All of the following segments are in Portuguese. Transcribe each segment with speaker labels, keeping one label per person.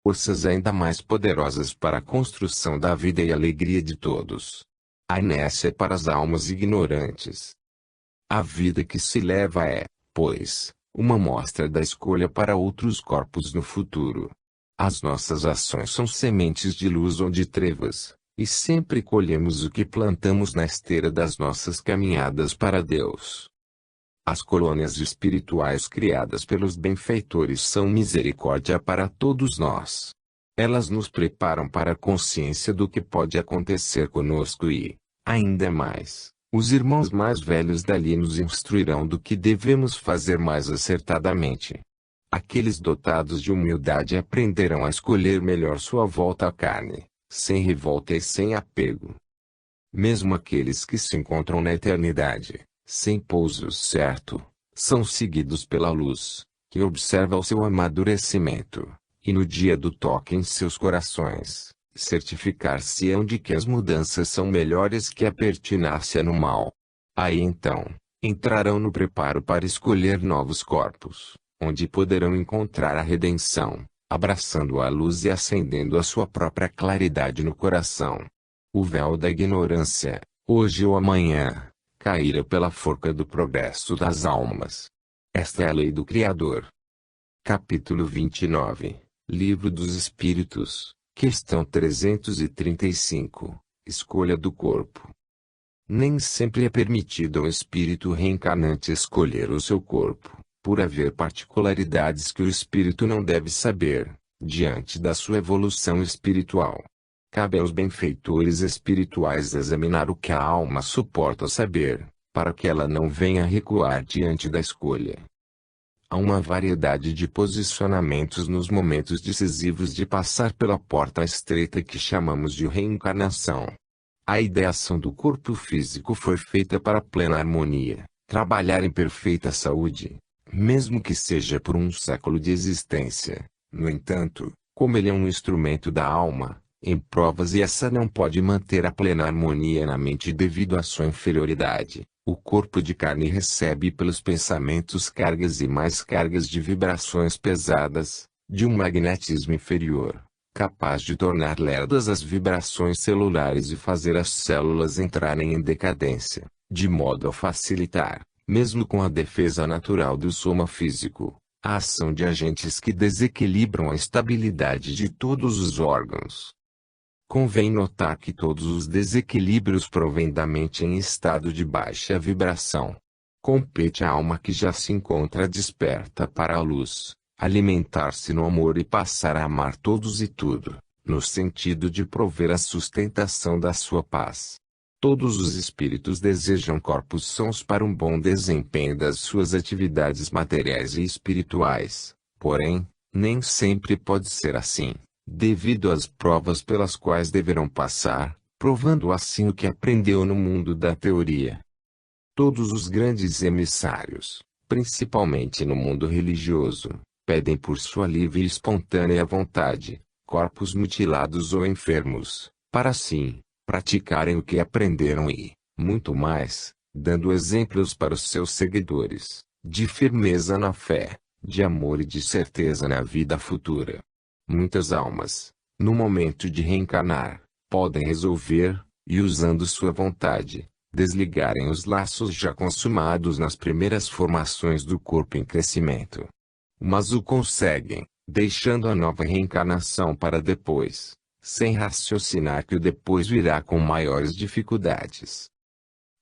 Speaker 1: forças ainda mais poderosas para a construção da vida e alegria de todos. A inércia é para as almas ignorantes. A vida que se leva é, pois, uma mostra da escolha para outros corpos no futuro. As nossas ações são sementes de luz ou de trevas, e sempre colhemos o que plantamos na esteira das nossas caminhadas para Deus. As colônias espirituais criadas pelos benfeitores são misericórdia para todos nós. Elas nos preparam para a consciência do que pode acontecer conosco e, ainda mais, os irmãos mais velhos dali nos instruirão do que devemos fazer mais acertadamente. Aqueles dotados de humildade aprenderão a escolher melhor sua volta à carne, sem revolta e sem apego. Mesmo aqueles que se encontram na eternidade, sem pouso certo, são seguidos pela luz, que observa o seu amadurecimento, e no dia do toque em seus corações, certificar-se-ão de que as mudanças são melhores que a pertinácia no mal. Aí então, entrarão no preparo para escolher novos corpos, onde poderão encontrar a redenção, abraçando a luz e acendendo a sua própria claridade no coração. O véu da ignorância, hoje ou amanhã, caíra pela forca do progresso das almas. Esta é a lei do Criador. Capítulo 29, Livro dos Espíritos, questão 335, Escolha do corpo. Nem sempre é permitido ao espírito reencarnante escolher o seu corpo, por haver particularidades que o espírito não deve saber, diante da sua evolução espiritual. Cabe aos benfeitores espirituais examinar o que a alma suporta saber, para que ela não venha recuar diante da escolha. Há uma variedade de posicionamentos nos momentos decisivos de passar pela porta estreita que chamamos de reencarnação. A ideação do corpo físico foi feita para plena harmonia, trabalhar em perfeita saúde, mesmo que seja por um século de existência. No entanto, como ele é um instrumento da alma, em provas e essa não pode manter a plena harmonia na mente devido à sua inferioridade, o corpo de carne recebe pelos pensamentos cargas e mais cargas de vibrações pesadas, de um magnetismo inferior, capaz de tornar lerdas as vibrações celulares e fazer as células entrarem em decadência, de modo a facilitar, mesmo com a defesa natural do soma físico, a ação de agentes que desequilibram a estabilidade de todos os órgãos. Convém notar que todos os desequilíbrios provêm da mente em estado de baixa vibração. Compete à alma que já se encontra desperta para a luz, alimentar-se no amor e passar a amar todos e tudo, no sentido de prover a sustentação da sua paz. Todos os espíritos desejam corpos sãos para um bom desempenho das suas atividades materiais e espirituais, porém, nem sempre pode ser assim, devido às provas pelas quais deverão passar, provando assim o que aprendeu no mundo da teoria. Todos os grandes emissários, principalmente no mundo religioso, pedem por sua livre e espontânea vontade, corpos mutilados ou enfermos, para assim, praticarem o que aprenderam e, muito mais, dando exemplos para os seus seguidores, de firmeza na fé, de amor e de certeza na vida futura. Muitas almas, no momento de reencarnar, podem resolver, e usando sua vontade, desligarem os laços já consumados nas primeiras formações do corpo em crescimento. Mas o conseguem, deixando a nova reencarnação para depois, sem raciocinar que o depois virá com maiores dificuldades.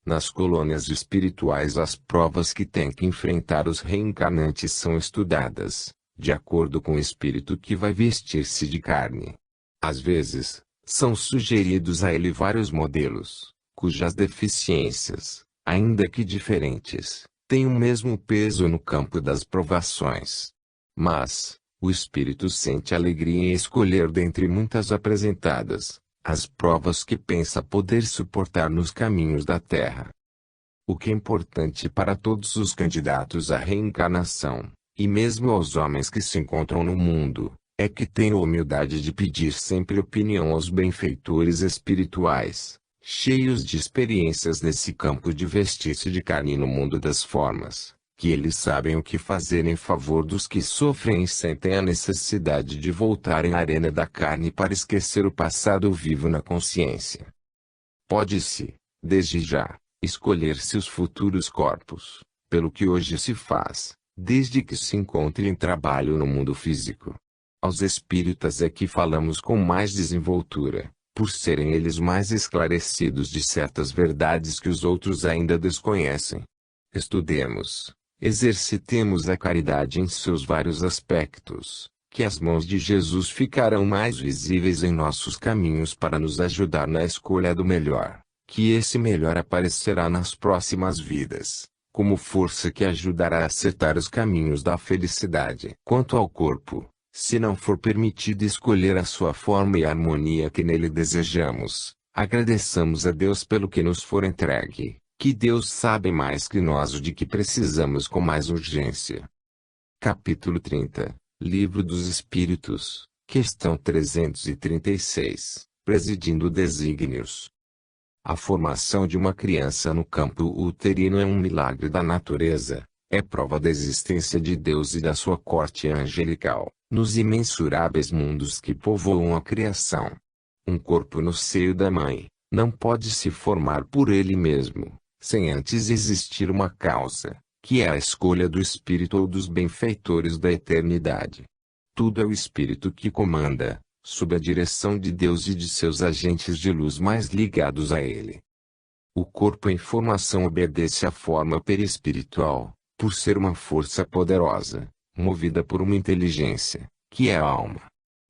Speaker 1: Nas colônias espirituais as provas que têm que enfrentar os reencarnantes são estudadas, de acordo com o espírito que vai vestir-se de carne. Às vezes, são sugeridos a ele vários modelos, cujas deficiências, ainda que diferentes, têm o mesmo peso no campo das provações. Mas, o espírito sente alegria em escolher dentre muitas apresentadas, as provas que pensa poder suportar nos caminhos da terra. O que é importante para todos os candidatos à reencarnação, e mesmo aos homens que se encontram no mundo, é que tenham a humildade de pedir sempre opinião aos benfeitores espirituais, cheios de experiências nesse campo de vestir-se de carne no mundo das formas, que eles sabem o que fazer em favor dos que sofrem e sentem a necessidade de voltarem à arena da carne para esquecer o passado vivo na consciência. Pode-se, desde já, escolher seus futuros corpos, pelo que hoje se faz, desde que se encontre em trabalho no mundo físico. Aos espíritas é que falamos com mais desenvoltura, por serem eles mais esclarecidos de certas verdades que os outros ainda desconhecem. Estudemos, exercitemos a caridade em seus vários aspectos, que as mãos de Jesus ficarão mais visíveis em nossos caminhos para nos ajudar na escolha do melhor, que esse melhor aparecerá nas próximas vidas, como força que ajudará a acertar os caminhos da felicidade. Quanto ao corpo, se não for permitido escolher a sua forma e a harmonia que nele desejamos, agradeçamos a Deus pelo que nos for entregue, que Deus sabe mais que nós o de que precisamos com mais urgência. Capítulo 30, Livro dos Espíritos, questão 336, Presidindo Desígnios. A formação de uma criança no campo uterino é um milagre da natureza, é prova da existência de Deus e da sua corte angelical, nos imensuráveis mundos que povoam a criação. Um corpo no seio da mãe não pode se formar por ele mesmo, sem antes existir uma causa, que é a escolha do Espírito ou dos benfeitores da eternidade. Tudo é o Espírito que comanda, sob a direção de Deus e de seus agentes de luz mais ligados a ele. O corpo em formação obedece à forma perispiritual, por ser uma força poderosa, movida por uma inteligência, que é a alma.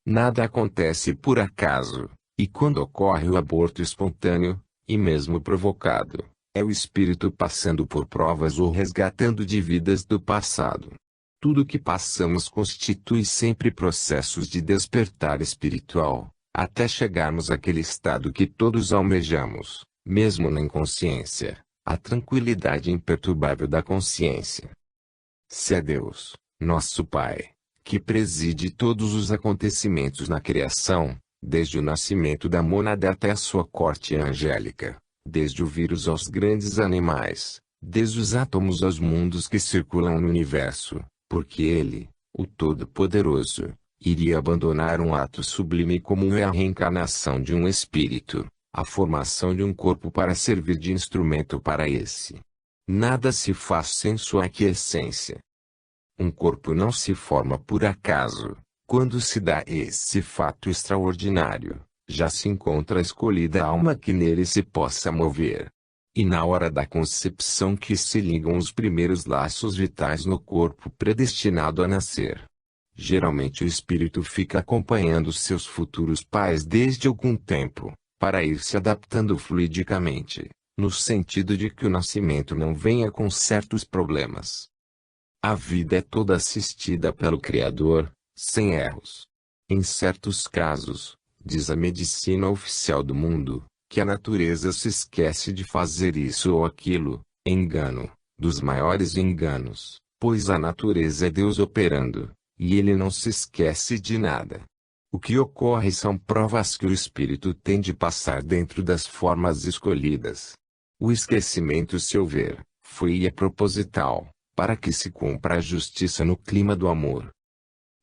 Speaker 1: Nada acontece por acaso, e quando ocorre o aborto espontâneo, e mesmo provocado, é o espírito passando por provas ou resgatando de vidas do passado. Tudo que passamos constitui sempre processos de despertar espiritual, até chegarmos àquele estado que todos almejamos, mesmo na inconsciência, a tranquilidade imperturbável da consciência. Se é Deus, nosso Pai, que preside todos os acontecimentos na criação, desde o nascimento da mônada até a sua corte angélica, desde o vírus aos grandes animais, desde os átomos aos mundos que circulam no universo, porque Ele, o Todo-Poderoso, iria abandonar um ato sublime como é a reencarnação de um espírito, a formação de um corpo para servir de instrumento para esse. Nada se faz sem sua aquiescência. Um corpo não se forma por acaso. Quando se dá esse fato extraordinário, já se encontra a escolhida alma que nele se possa mover. E na hora da concepção que se ligam os primeiros laços vitais no corpo predestinado a nascer. Geralmente o espírito fica acompanhando seus futuros pais desde algum tempo, para ir se adaptando fluidicamente, no sentido de que o nascimento não venha com certos problemas. A vida é toda assistida pelo Criador, sem erros. Em certos casos, diz a medicina oficial do mundo, que a natureza se esquece de fazer isso ou aquilo, engano, dos maiores enganos, pois a natureza é Deus operando, e ele não se esquece de nada. O que ocorre são provas que o espírito tem de passar dentro das formas escolhidas. O esquecimento, se houver, foi e é proposital, para que se cumpra a justiça no clima do amor.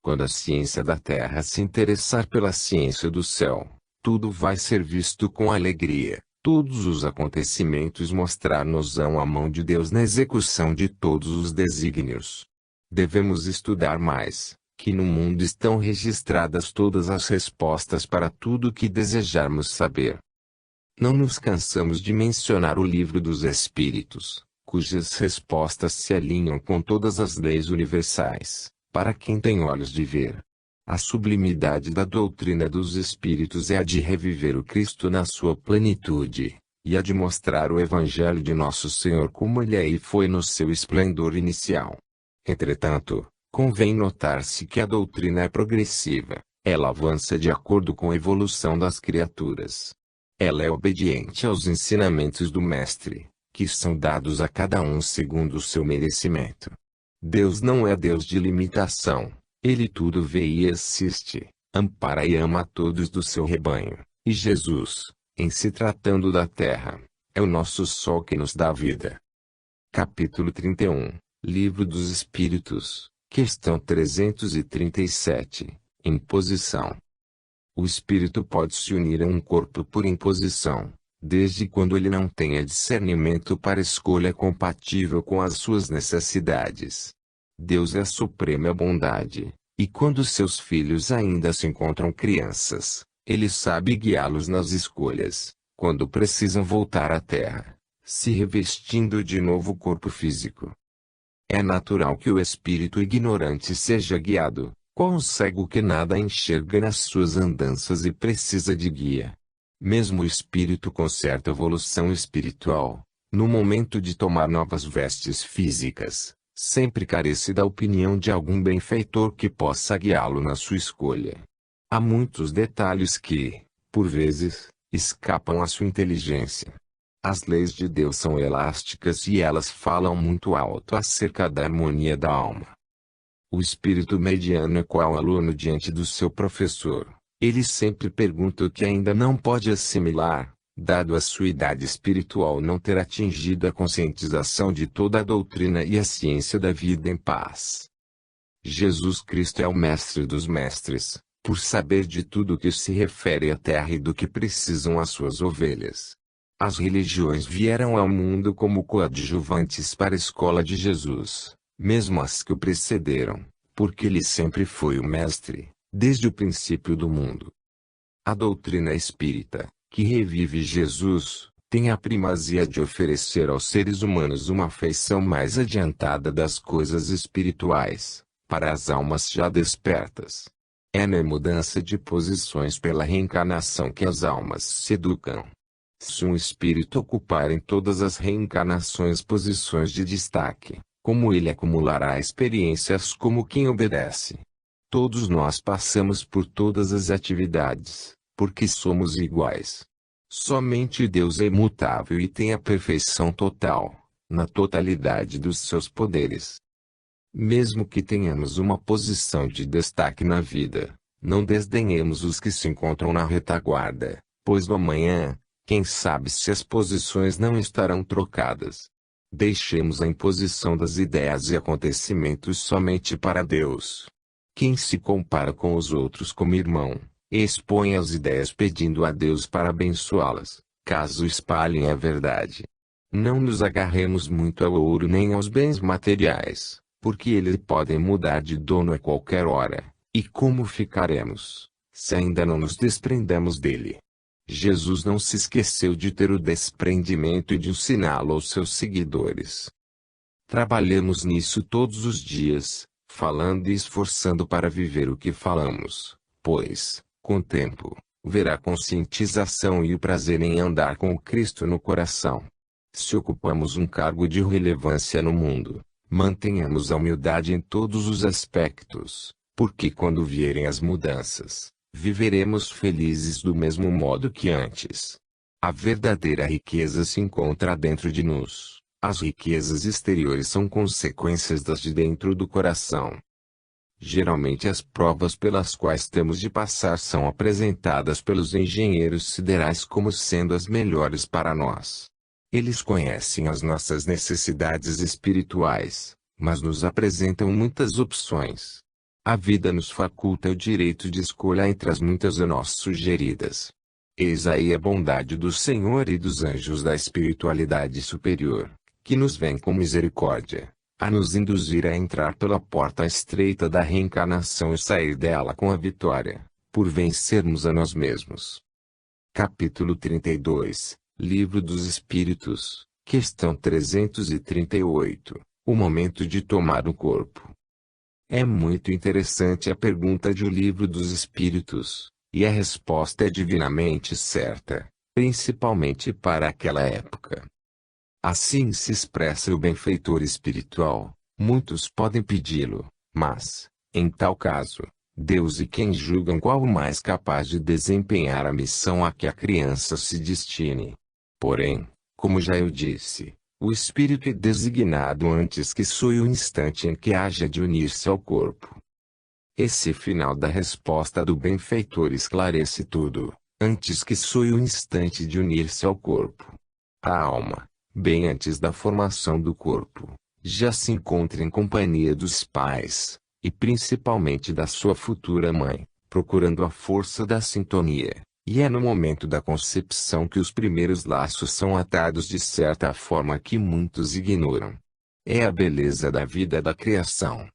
Speaker 1: Quando a ciência da terra se interessar pela ciência do céu, tudo vai ser visto com alegria, todos os acontecimentos mostrar-nos-ão a mão de Deus na execução de todos os desígnios. Devemos estudar mais, que no mundo estão registradas todas as respostas para tudo o que desejarmos saber. Não nos cansamos de mencionar o Livro dos Espíritos, cujas respostas se alinham com todas as leis universais, para quem tem olhos de ver. A sublimidade da doutrina dos Espíritos é a de reviver o Cristo na sua plenitude, e a de mostrar o Evangelho de Nosso Senhor como ele é e foi no seu esplendor inicial. Entretanto, convém notar-se que a doutrina é progressiva, ela avança de acordo com a evolução das criaturas. Ela é obediente aos ensinamentos do Mestre, que são dados a cada um segundo o seu merecimento. Deus não é Deus de limitação, ele tudo vê e assiste, ampara e ama a todos do seu rebanho, e Jesus, em se tratando da terra, é o nosso sol que nos dá vida. Capítulo 31, Livro dos Espíritos, questão 337, imposição. O espírito pode se unir a um corpo por imposição, desde quando ele não tenha discernimento para escolha compatível com as suas necessidades. Deus é a suprema bondade, e quando seus filhos ainda se encontram crianças, ele sabe guiá-los nas escolhas, quando precisam voltar à terra, se revestindo de novo corpo físico. É natural que o espírito ignorante seja guiado, qual um cego que nada enxerga nas suas andanças e precisa de guia. Mesmo o espírito com certa evolução espiritual, no momento de tomar novas vestes físicas, sempre carece da opinião de algum benfeitor que possa guiá-lo na sua escolha. Há muitos detalhes que, por vezes, escapam à sua inteligência. As leis de Deus são elásticas e elas falam muito alto acerca da harmonia da alma. O espírito mediano é qual aluno diante do seu professor. Ele sempre pergunta o que ainda não pode assimilar, dado a sua idade espiritual não ter atingido a conscientização de toda a doutrina e a ciência da vida em paz. Jesus Cristo é o mestre dos mestres, por saber de tudo o que se refere à terra e do que precisam as suas ovelhas. As religiões vieram ao mundo como coadjuvantes para a escola de Jesus, mesmo as que o precederam, porque ele sempre foi o mestre, desde o princípio do mundo. A doutrina espírita, que revive Jesus, tem a primazia de oferecer aos seres humanos uma feição mais adiantada das coisas espirituais, para as almas já despertas. É na mudança de posições pela reencarnação que as almas se educam. Se um espírito ocupar em todas as reencarnações posições de destaque, como ele acumulará experiências como quem obedece. Todos nós passamos por todas as atividades, porque somos iguais. Somente Deus é imutável e tem a perfeição total, na totalidade dos seus poderes. Mesmo que tenhamos uma posição de destaque na vida, não desdenhemos os que se encontram na retaguarda, pois no amanhã, quem sabe se as posições não estarão trocadas. Deixemos a imposição das ideias e acontecimentos somente para Deus. Quem se compara com os outros como irmão, expõe as ideias pedindo a Deus para abençoá-las, caso espalhem a verdade. Não nos agarremos muito ao ouro nem aos bens materiais, porque eles podem mudar de dono a qualquer hora, e como ficaremos, se ainda não nos desprendemos dele? Jesus não se esqueceu de ter o desprendimento e de ensiná-lo aos seus seguidores. Trabalhemos nisso todos os dias, falando e esforçando para viver o que falamos, pois, com o tempo, verá a conscientização e o prazer em andar com Cristo no coração. Se ocupamos um cargo de relevância no mundo, mantenhamos a humildade em todos os aspectos, porque quando vierem as mudanças, viveremos felizes do mesmo modo que antes. A verdadeira riqueza se encontra dentro de nós. As riquezas exteriores são consequências das de dentro do coração. Geralmente as provas pelas quais temos de passar são apresentadas pelos engenheiros siderais como sendo as melhores para nós. Eles conhecem as nossas necessidades espirituais, mas nos apresentam muitas opções. A vida nos faculta o direito de escolha entre as muitas a nós sugeridas. Eis aí a bondade do Senhor e dos anjos da espiritualidade superior, que nos vem com misericórdia, a nos induzir a entrar pela porta estreita da reencarnação e sair dela com a vitória, por vencermos a nós mesmos. Capítulo 32, Livro dos Espíritos, questão 338, o momento de tomar o corpo. É muito interessante a pergunta de O Livro dos Espíritos, e a resposta é divinamente certa, principalmente para aquela época. Assim se expressa o benfeitor espiritual: muitos podem pedi-lo, mas, em tal caso, Deus e quem julgam qual o mais capaz de desempenhar a missão a que a criança se destine. Porém, como já eu disse, o espírito é designado antes que soe o instante em que haja de unir-se ao corpo. Esse final da resposta do benfeitor esclarece tudo, antes que soe o instante de unir-se ao corpo. A alma, bem antes da formação do corpo, já se encontra em companhia dos pais, e principalmente da sua futura mãe, procurando a força da sintonia, e é no momento da concepção que os primeiros laços são atados de certa forma que muitos ignoram. É a beleza da vida da criação.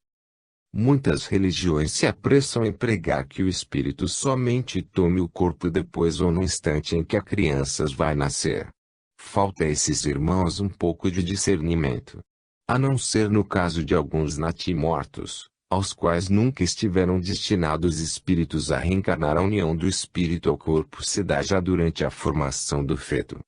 Speaker 1: Muitas religiões se apressam em pregar que o espírito somente tome o corpo depois ou no instante em que a criança vai nascer. Falta a esses irmãos um pouco de discernimento. A não ser no caso de alguns natimortos, aos quais nunca estiveram destinados espíritos a reencarnar. A união do espírito ao corpo se dá já durante a formação do feto.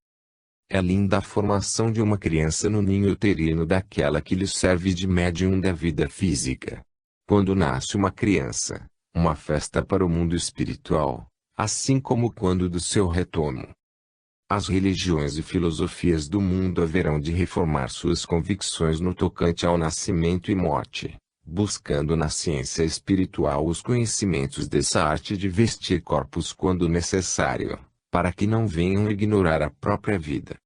Speaker 1: É linda a formação de uma criança no ninho uterino daquela que lhe serve de médium da vida física. Quando nasce uma criança, uma festa para o mundo espiritual, assim como quando do seu retorno. As religiões e filosofias do mundo haverão de reformar suas convicções no tocante ao nascimento e morte, buscando na ciência espiritual os conhecimentos dessa arte de vestir corpos quando necessário, para que não venham ignorar a própria vida.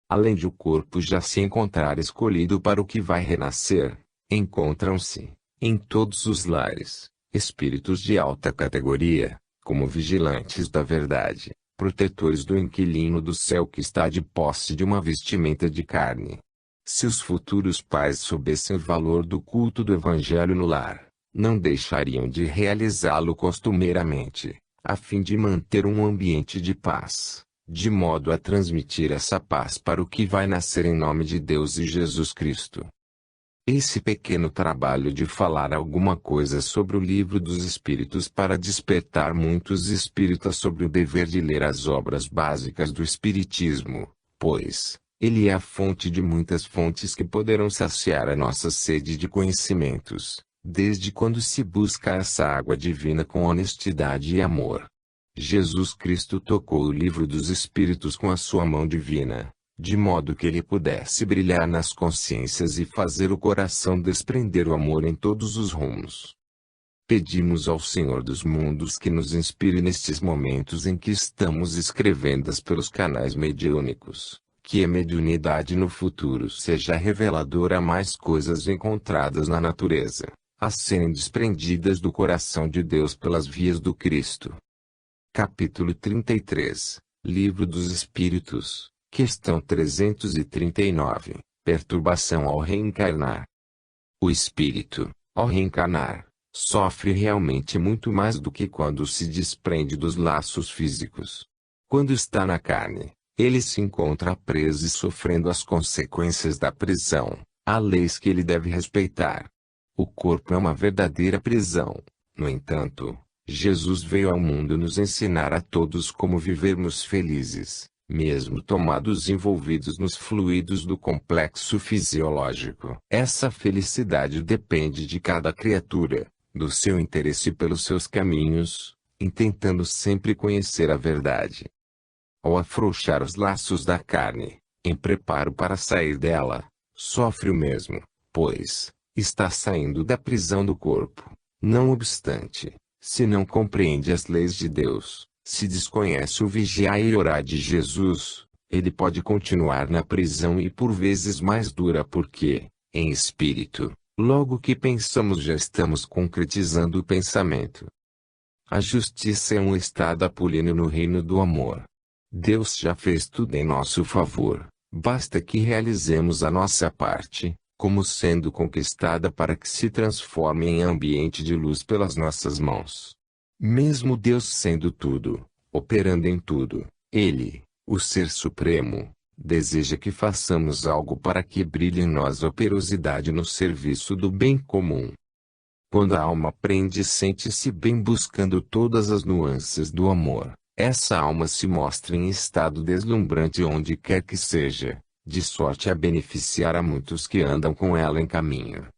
Speaker 1: Além de o corpo já se encontrar escolhido para o que vai renascer, encontram-se, em todos os lares, espíritos de alta categoria, como vigilantes da verdade, protetores do inquilino do céu que está de posse de uma vestimenta de carne. Se os futuros pais soubessem o valor do culto do evangelho no lar, não deixariam de realizá-lo costumeiramente, a fim de manter um ambiente de paz, de modo a transmitir essa paz para o que vai nascer em nome de Deus e Jesus Cristo. Esse pequeno trabalho de falar alguma coisa sobre o Livro dos Espíritos para despertar muitos espíritas sobre o dever de ler as obras básicas do Espiritismo, pois ele é a fonte de muitas fontes que poderão saciar a nossa sede de conhecimentos, desde quando se busca essa água divina com honestidade e amor. Jesus Cristo tocou o Livro dos Espíritos com a sua mão divina, de modo que ele pudesse brilhar nas consciências e fazer o coração desprender o amor em todos os rumos. Pedimos ao Senhor dos mundos que nos inspire nestes momentos em que estamos escrevendo pelos canais mediúnicos, que a mediunidade no futuro seja reveladora a mais coisas encontradas na natureza, a serem desprendidas do coração de Deus pelas vias do Cristo. Capítulo 33, Livro dos Espíritos. Questão 339. Perturbação ao reencarnar. O espírito, ao reencarnar, sofre realmente muito mais do que quando se desprende dos laços físicos. Quando está na carne, ele se encontra preso e sofrendo as consequências da prisão, há leis que ele deve respeitar. O corpo é uma verdadeira prisão. No entanto, Jesus veio ao mundo nos ensinar a todos como vivermos felizes, mesmo tomados envolvidos nos fluidos do complexo fisiológico. Essa felicidade depende de cada criatura, do seu interesse pelos seus caminhos, intentando sempre conhecer a verdade. Ao afrouxar os laços da carne, em preparo para sair dela, sofre o mesmo, pois está saindo da prisão do corpo. Não obstante, se não compreende as leis de Deus, se desconhece o vigiar e orar de Jesus, ele pode continuar na prisão e por vezes mais dura porque, em espírito, logo que pensamos já estamos concretizando o pensamento. A justiça é um estado apolíneo no reino do amor. Deus já fez tudo em nosso favor, basta que realizemos a nossa parte, como sendo conquistada para que se transforme em ambiente de luz pelas nossas mãos. Mesmo Deus sendo tudo, operando em tudo, Ele, o Ser Supremo, deseja que façamos algo para que brilhe em nós a operosidade no serviço do bem comum. Quando a alma aprende e sente-se bem buscando todas as nuances do amor, essa alma se mostra em estado deslumbrante onde quer que seja, de sorte a beneficiar a muitos que andam com ela em caminho.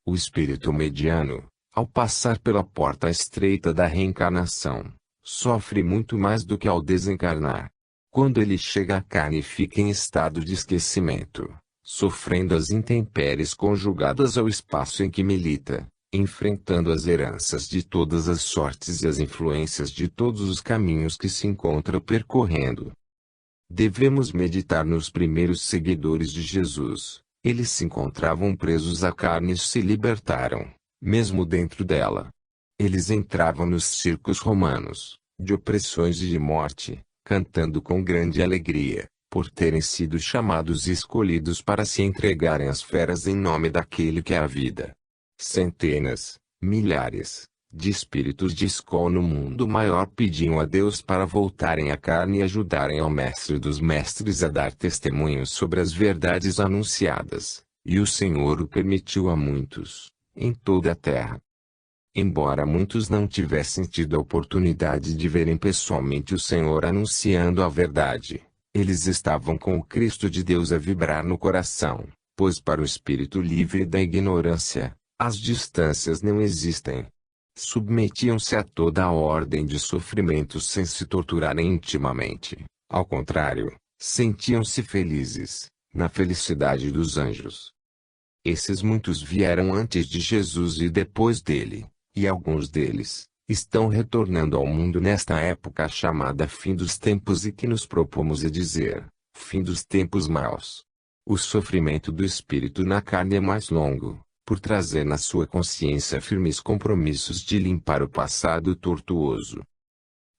Speaker 1: O espírito mediano, ao passar pela porta estreita da reencarnação, sofre muito mais do que ao desencarnar. Quando ele chega à carne fica em estado de esquecimento, sofrendo as intempéries conjugadas ao espaço em que milita, enfrentando as heranças de todas as sortes e as influências de todos os caminhos que se encontra percorrendo. Devemos meditar nos primeiros seguidores de Jesus, Eles se encontravam presos à carne e se libertaram, mesmo dentro dela. Eles entravam nos circos romanos, de opressões e de morte, cantando com grande alegria, por terem sido chamados e escolhidos para se entregarem às feras em nome daquele que é a vida. Centenas, milhares, de espíritos de escola no mundo maior pediam a Deus para voltarem à carne e ajudarem ao Mestre dos Mestres a dar testemunhos sobre as verdades anunciadas, e o Senhor o permitiu a muitos, em toda a terra. Embora muitos não tivessem tido a oportunidade de verem pessoalmente o Senhor anunciando a verdade, eles estavam com o Cristo de Deus a vibrar no coração, pois para o espírito livre da ignorância, as distâncias não existem. Submetiam-se a toda a ordem de sofrimentos sem se torturarem intimamente. Ao contrário, sentiam-se felizes, na felicidade dos anjos. Esses muitos vieram antes de Jesus e depois dele, e alguns deles estão retornando ao mundo nesta época chamada fim dos tempos e que nos propomos a dizer, fim dos tempos maus. O sofrimento do espírito na carne é mais longo, por trazer na sua consciência firmes compromissos de limpar o passado tortuoso.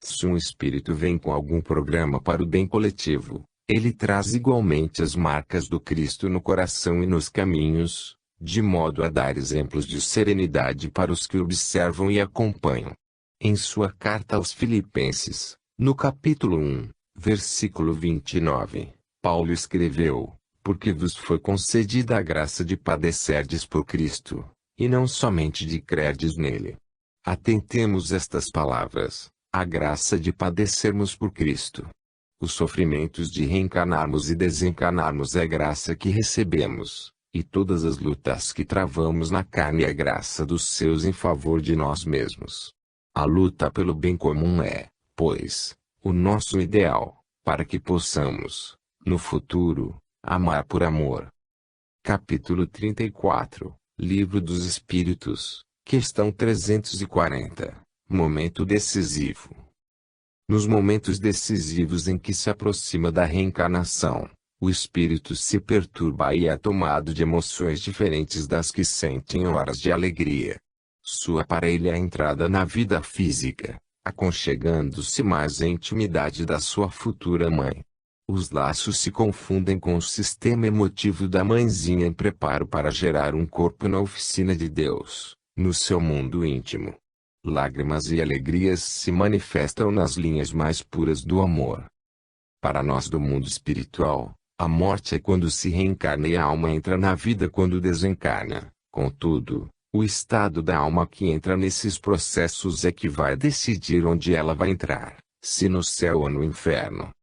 Speaker 1: Se um espírito vem com algum programa para o bem coletivo, ele traz igualmente as marcas do Cristo no coração e nos caminhos, de modo a dar exemplos de serenidade para os que observam e acompanham. Em sua carta aos Filipenses, no capítulo 1, versículo 29, Paulo escreveu: porque vos foi concedida a graça de padecerdes por Cristo, e não somente de crerdes nele. Atentemos estas palavras, a graça de padecermos por Cristo. Os sofrimentos de reencarnarmos e desencarnarmos é graça que recebemos, e todas as lutas que travamos na carne é graça dos seus em favor de nós mesmos. A luta pelo bem comum é, pois, o nosso ideal, para que possamos, no futuro, amar por amor. Capítulo 34, Livro dos Espíritos, questão 340. Momento decisivo. Nos momentos decisivos em que se aproxima da reencarnação, o espírito se perturba e é tomado de emoções diferentes das que sente em horas de alegria. Sua parelha é a entrada na vida física, aconchegando-se mais à intimidade da sua futura mãe. Os laços se confundem com o sistema emotivo da mãezinha em preparo para gerar um corpo na oficina de Deus, no seu mundo íntimo. Lágrimas e alegrias se manifestam nas linhas mais puras do amor. Para nós do mundo espiritual, a morte é quando se reencarna e a alma entra na vida quando desencarna. Contudo, o estado da alma que entra nesses processos é que vai decidir onde ela vai entrar, se no céu ou no inferno.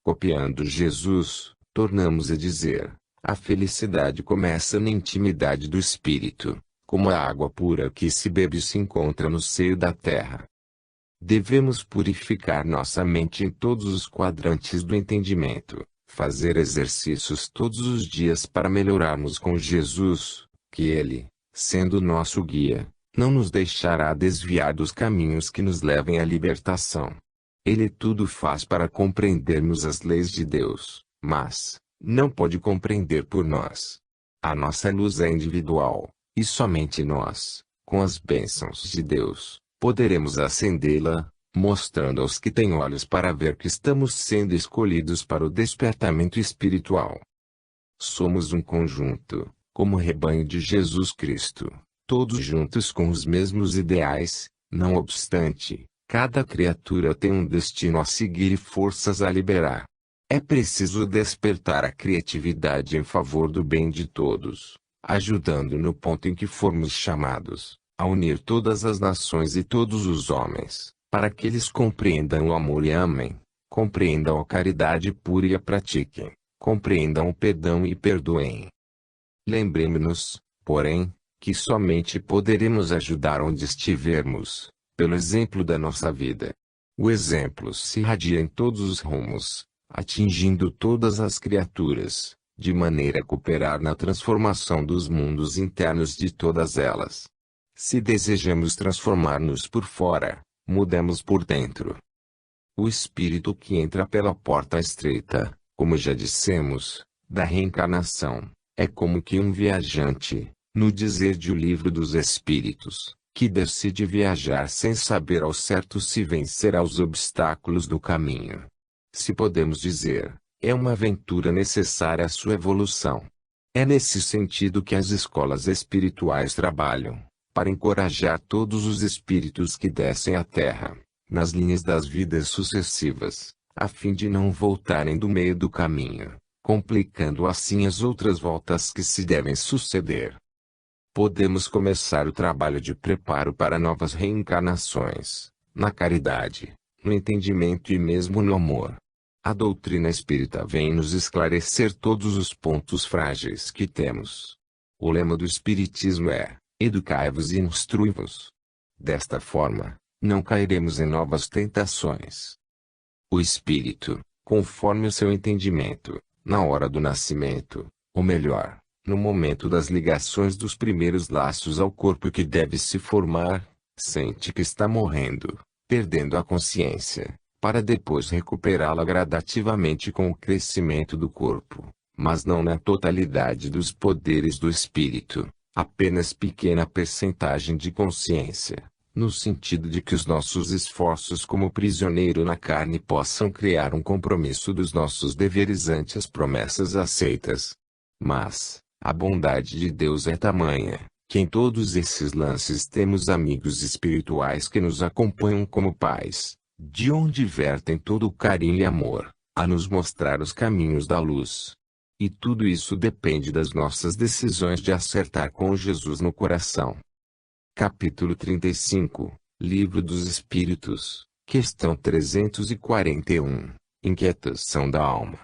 Speaker 1: Copiando Jesus, tornamos a dizer, a felicidade começa na intimidade do espírito, como a água pura que se bebe se encontra no seio da terra. Devemos purificar nossa mente em todos os quadrantes do entendimento, fazer exercícios todos os dias para melhorarmos com Jesus, que Ele, sendo nosso guia, não nos deixará desviar dos caminhos que nos levem à libertação. Ele tudo faz para compreendermos as leis de Deus, mas não pode compreender por nós. A nossa luz é individual, e somente nós, com as bênçãos de Deus, poderemos acendê-la, mostrando aos que têm olhos para ver que estamos sendo escolhidos para o despertamento espiritual. Somos um conjunto, como o rebanho de Jesus Cristo, todos juntos com os mesmos ideais. Não obstante, cada criatura tem um destino a seguir e forças a liberar. É preciso despertar a criatividade em favor do bem de todos, ajudando no ponto em que formos chamados, a unir todas as nações e todos os homens, para que eles compreendam o amor e amem, compreendam a caridade pura e a pratiquem, compreendam o perdão e perdoem. Lembremos-nos, porém, que somente poderemos ajudar onde estivermos, pelo exemplo da nossa vida. O exemplo se irradia em todos os rumos, atingindo todas as criaturas, de maneira a cooperar na transformação dos mundos internos de todas elas. Se desejamos transformar-nos por fora, mudemos por dentro. O espírito que entra pela porta estreita, como já dissemos, da reencarnação, É como que um viajante, no dizer de O Livro dos Espíritos, que decide viajar sem saber ao certo se vencerá os obstáculos do caminho. Se podemos dizer, é uma aventura necessária à sua evolução. É nesse sentido que as escolas espirituais trabalham, para encorajar todos os espíritos que descem à Terra, nas linhas das vidas sucessivas, a fim de não voltarem do meio do caminho, complicando assim as outras voltas que se devem suceder. Podemos começar o trabalho de preparo para novas reencarnações, na caridade, no entendimento e mesmo no amor. A doutrina espírita vem nos esclarecer todos os pontos frágeis que temos. O lema do Espiritismo é: educai-vos e instrui-vos. Desta forma, não cairemos em novas tentações. O espírito, conforme o seu entendimento, na hora do nascimento, ou melhor, no momento das ligações dos primeiros laços ao corpo que deve se formar, sente que está morrendo, perdendo a consciência, para depois recuperá-la gradativamente com o crescimento do corpo, mas não na totalidade dos poderes do espírito, apenas pequena percentagem de consciência, no sentido de que os nossos esforços como prisioneiro na carne possam criar um compromisso dos nossos deveres ante as promessas aceitas. Mas, a bondade de Deus é tamanha, que em todos esses lances temos amigos espirituais que nos acompanham como pais, de onde vertem todo o carinho e amor, a nos mostrar os caminhos da luz. E tudo isso depende das nossas decisões de acertar com Jesus no coração. Capítulo 35, Livro dos Espíritos, questão 341, Inquietação da alma.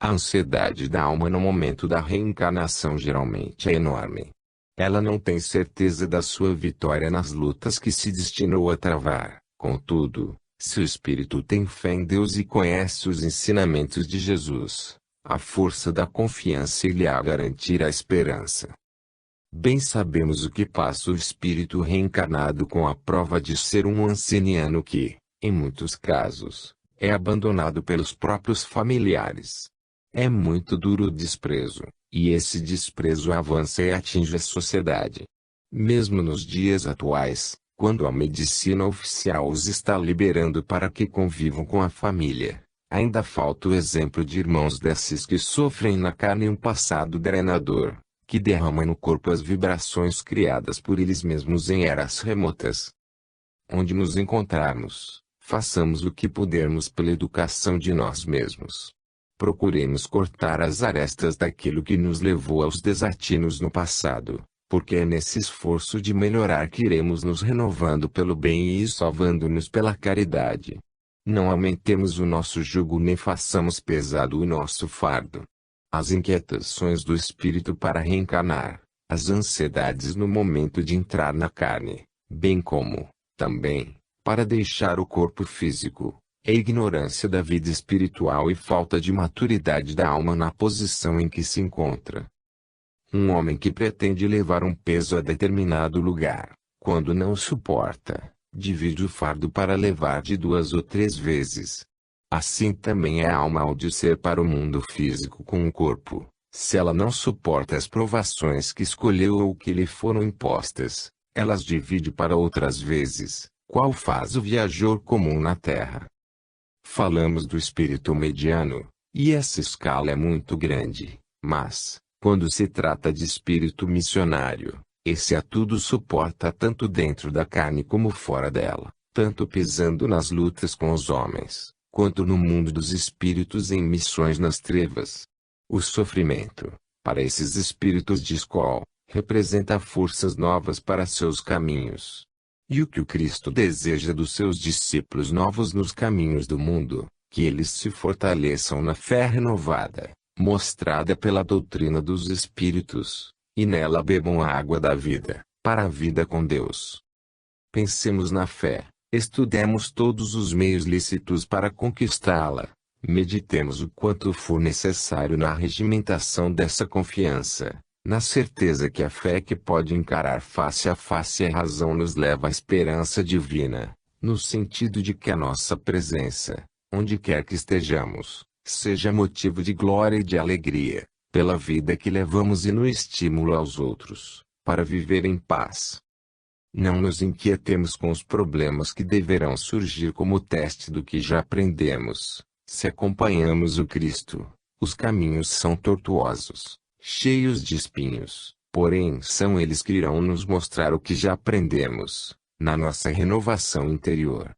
Speaker 1: A ansiedade da alma no momento da reencarnação geralmente é enorme. Ela não tem certeza da sua vitória nas lutas que se destinou a travar. Contudo, se o espírito tem fé em Deus e conhece os ensinamentos de Jesus, a força da confiança lhe há garantir a esperança. Bem sabemos o que passa o espírito reencarnado com a prova de ser um anceniano que, em muitos casos, é abandonado pelos próprios familiares. É muito duro o desprezo, e esse desprezo avança e atinge a sociedade. Mesmo nos dias atuais, quando a medicina oficial os está liberando para que convivam com a família, ainda falta o exemplo de irmãos desses que sofrem na carne um passado drenador, que derrama no corpo as vibrações criadas por eles mesmos em eras remotas. Onde nos encontrarmos, façamos o que pudermos pela educação de nós mesmos. Procuremos cortar as arestas daquilo que nos levou aos desatinos no passado, porque é nesse esforço de melhorar que iremos nos renovando pelo bem e salvando-nos pela caridade. Não aumentemos o nosso jugo nem façamos pesado o nosso fardo. As inquietações do espírito para reencarnar, as ansiedades no momento de entrar na carne, bem como, também, para deixar o corpo físico, é ignorância da vida espiritual e falta de maturidade da alma na posição em que se encontra. Um homem que pretende levar um peso a determinado lugar, quando não o suporta, divide o fardo para levar de 2 ou 3 vezes. Assim também é a alma ao descer para o mundo físico com o corpo, se ela não suporta as provações que escolheu ou que lhe foram impostas, elas divide para outras vezes, qual faz o viajor comum na terra. Falamos do espírito mediano, e essa escala é muito grande, mas, quando se trata de espírito missionário, esse a tudo suporta tanto dentro da carne como fora dela, tanto pesando nas lutas com os homens, quanto no mundo dos espíritos em missões nas trevas. O sofrimento, para esses espíritos de escola, representa forças novas para seus caminhos. E o que o Cristo deseja dos seus discípulos novos nos caminhos do mundo, que eles se fortaleçam na fé renovada, mostrada pela doutrina dos Espíritos, e nela bebam a água da vida, para a vida com Deus. Pensemos na fé, estudemos todos os meios lícitos para conquistá-la, meditemos o quanto for necessário na regimentação dessa confiança, na certeza que a fé que pode encarar face a face a razão nos leva à esperança divina, no sentido de que a nossa presença, onde quer que estejamos, seja motivo de glória e de alegria, pela vida que levamos e no estímulo aos outros, para viver em paz. Não nos inquietemos com os problemas que deverão surgir como teste do que já aprendemos. Se acompanhamos o Cristo, os caminhos são tortuosos, cheios de espinhos, porém são eles que irão nos mostrar o que já aprendemos, na nossa renovação interior.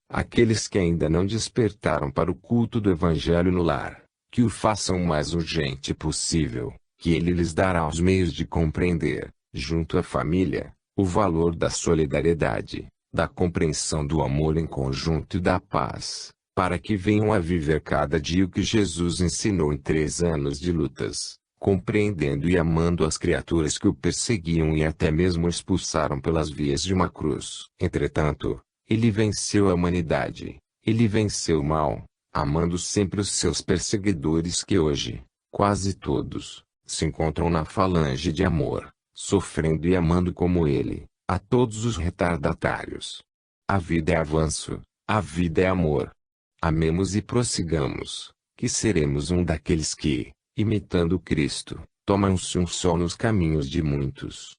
Speaker 1: Aqueles que ainda não despertaram para o culto do Evangelho no lar, que o façam o mais urgente possível, que ele lhes dará os meios de compreender, junto à família, o valor da solidariedade, da compreensão do amor em conjunto e da paz, para que venham a viver cada dia o que Jesus ensinou em 3 anos de lutas, compreendendo e amando as criaturas que o perseguiam e até mesmo expulsaram pelas vias de uma cruz. Entretanto, ele venceu a humanidade, ele venceu o mal, amando sempre os seus perseguidores que hoje, quase todos, se encontram na falange de amor, sofrendo e amando como ele, a todos os retardatários. A vida é avanço, a vida é amor. Amemos e prossigamos, que seremos um daqueles que, imitando Cristo, tomam-se um só nos caminhos de muitos.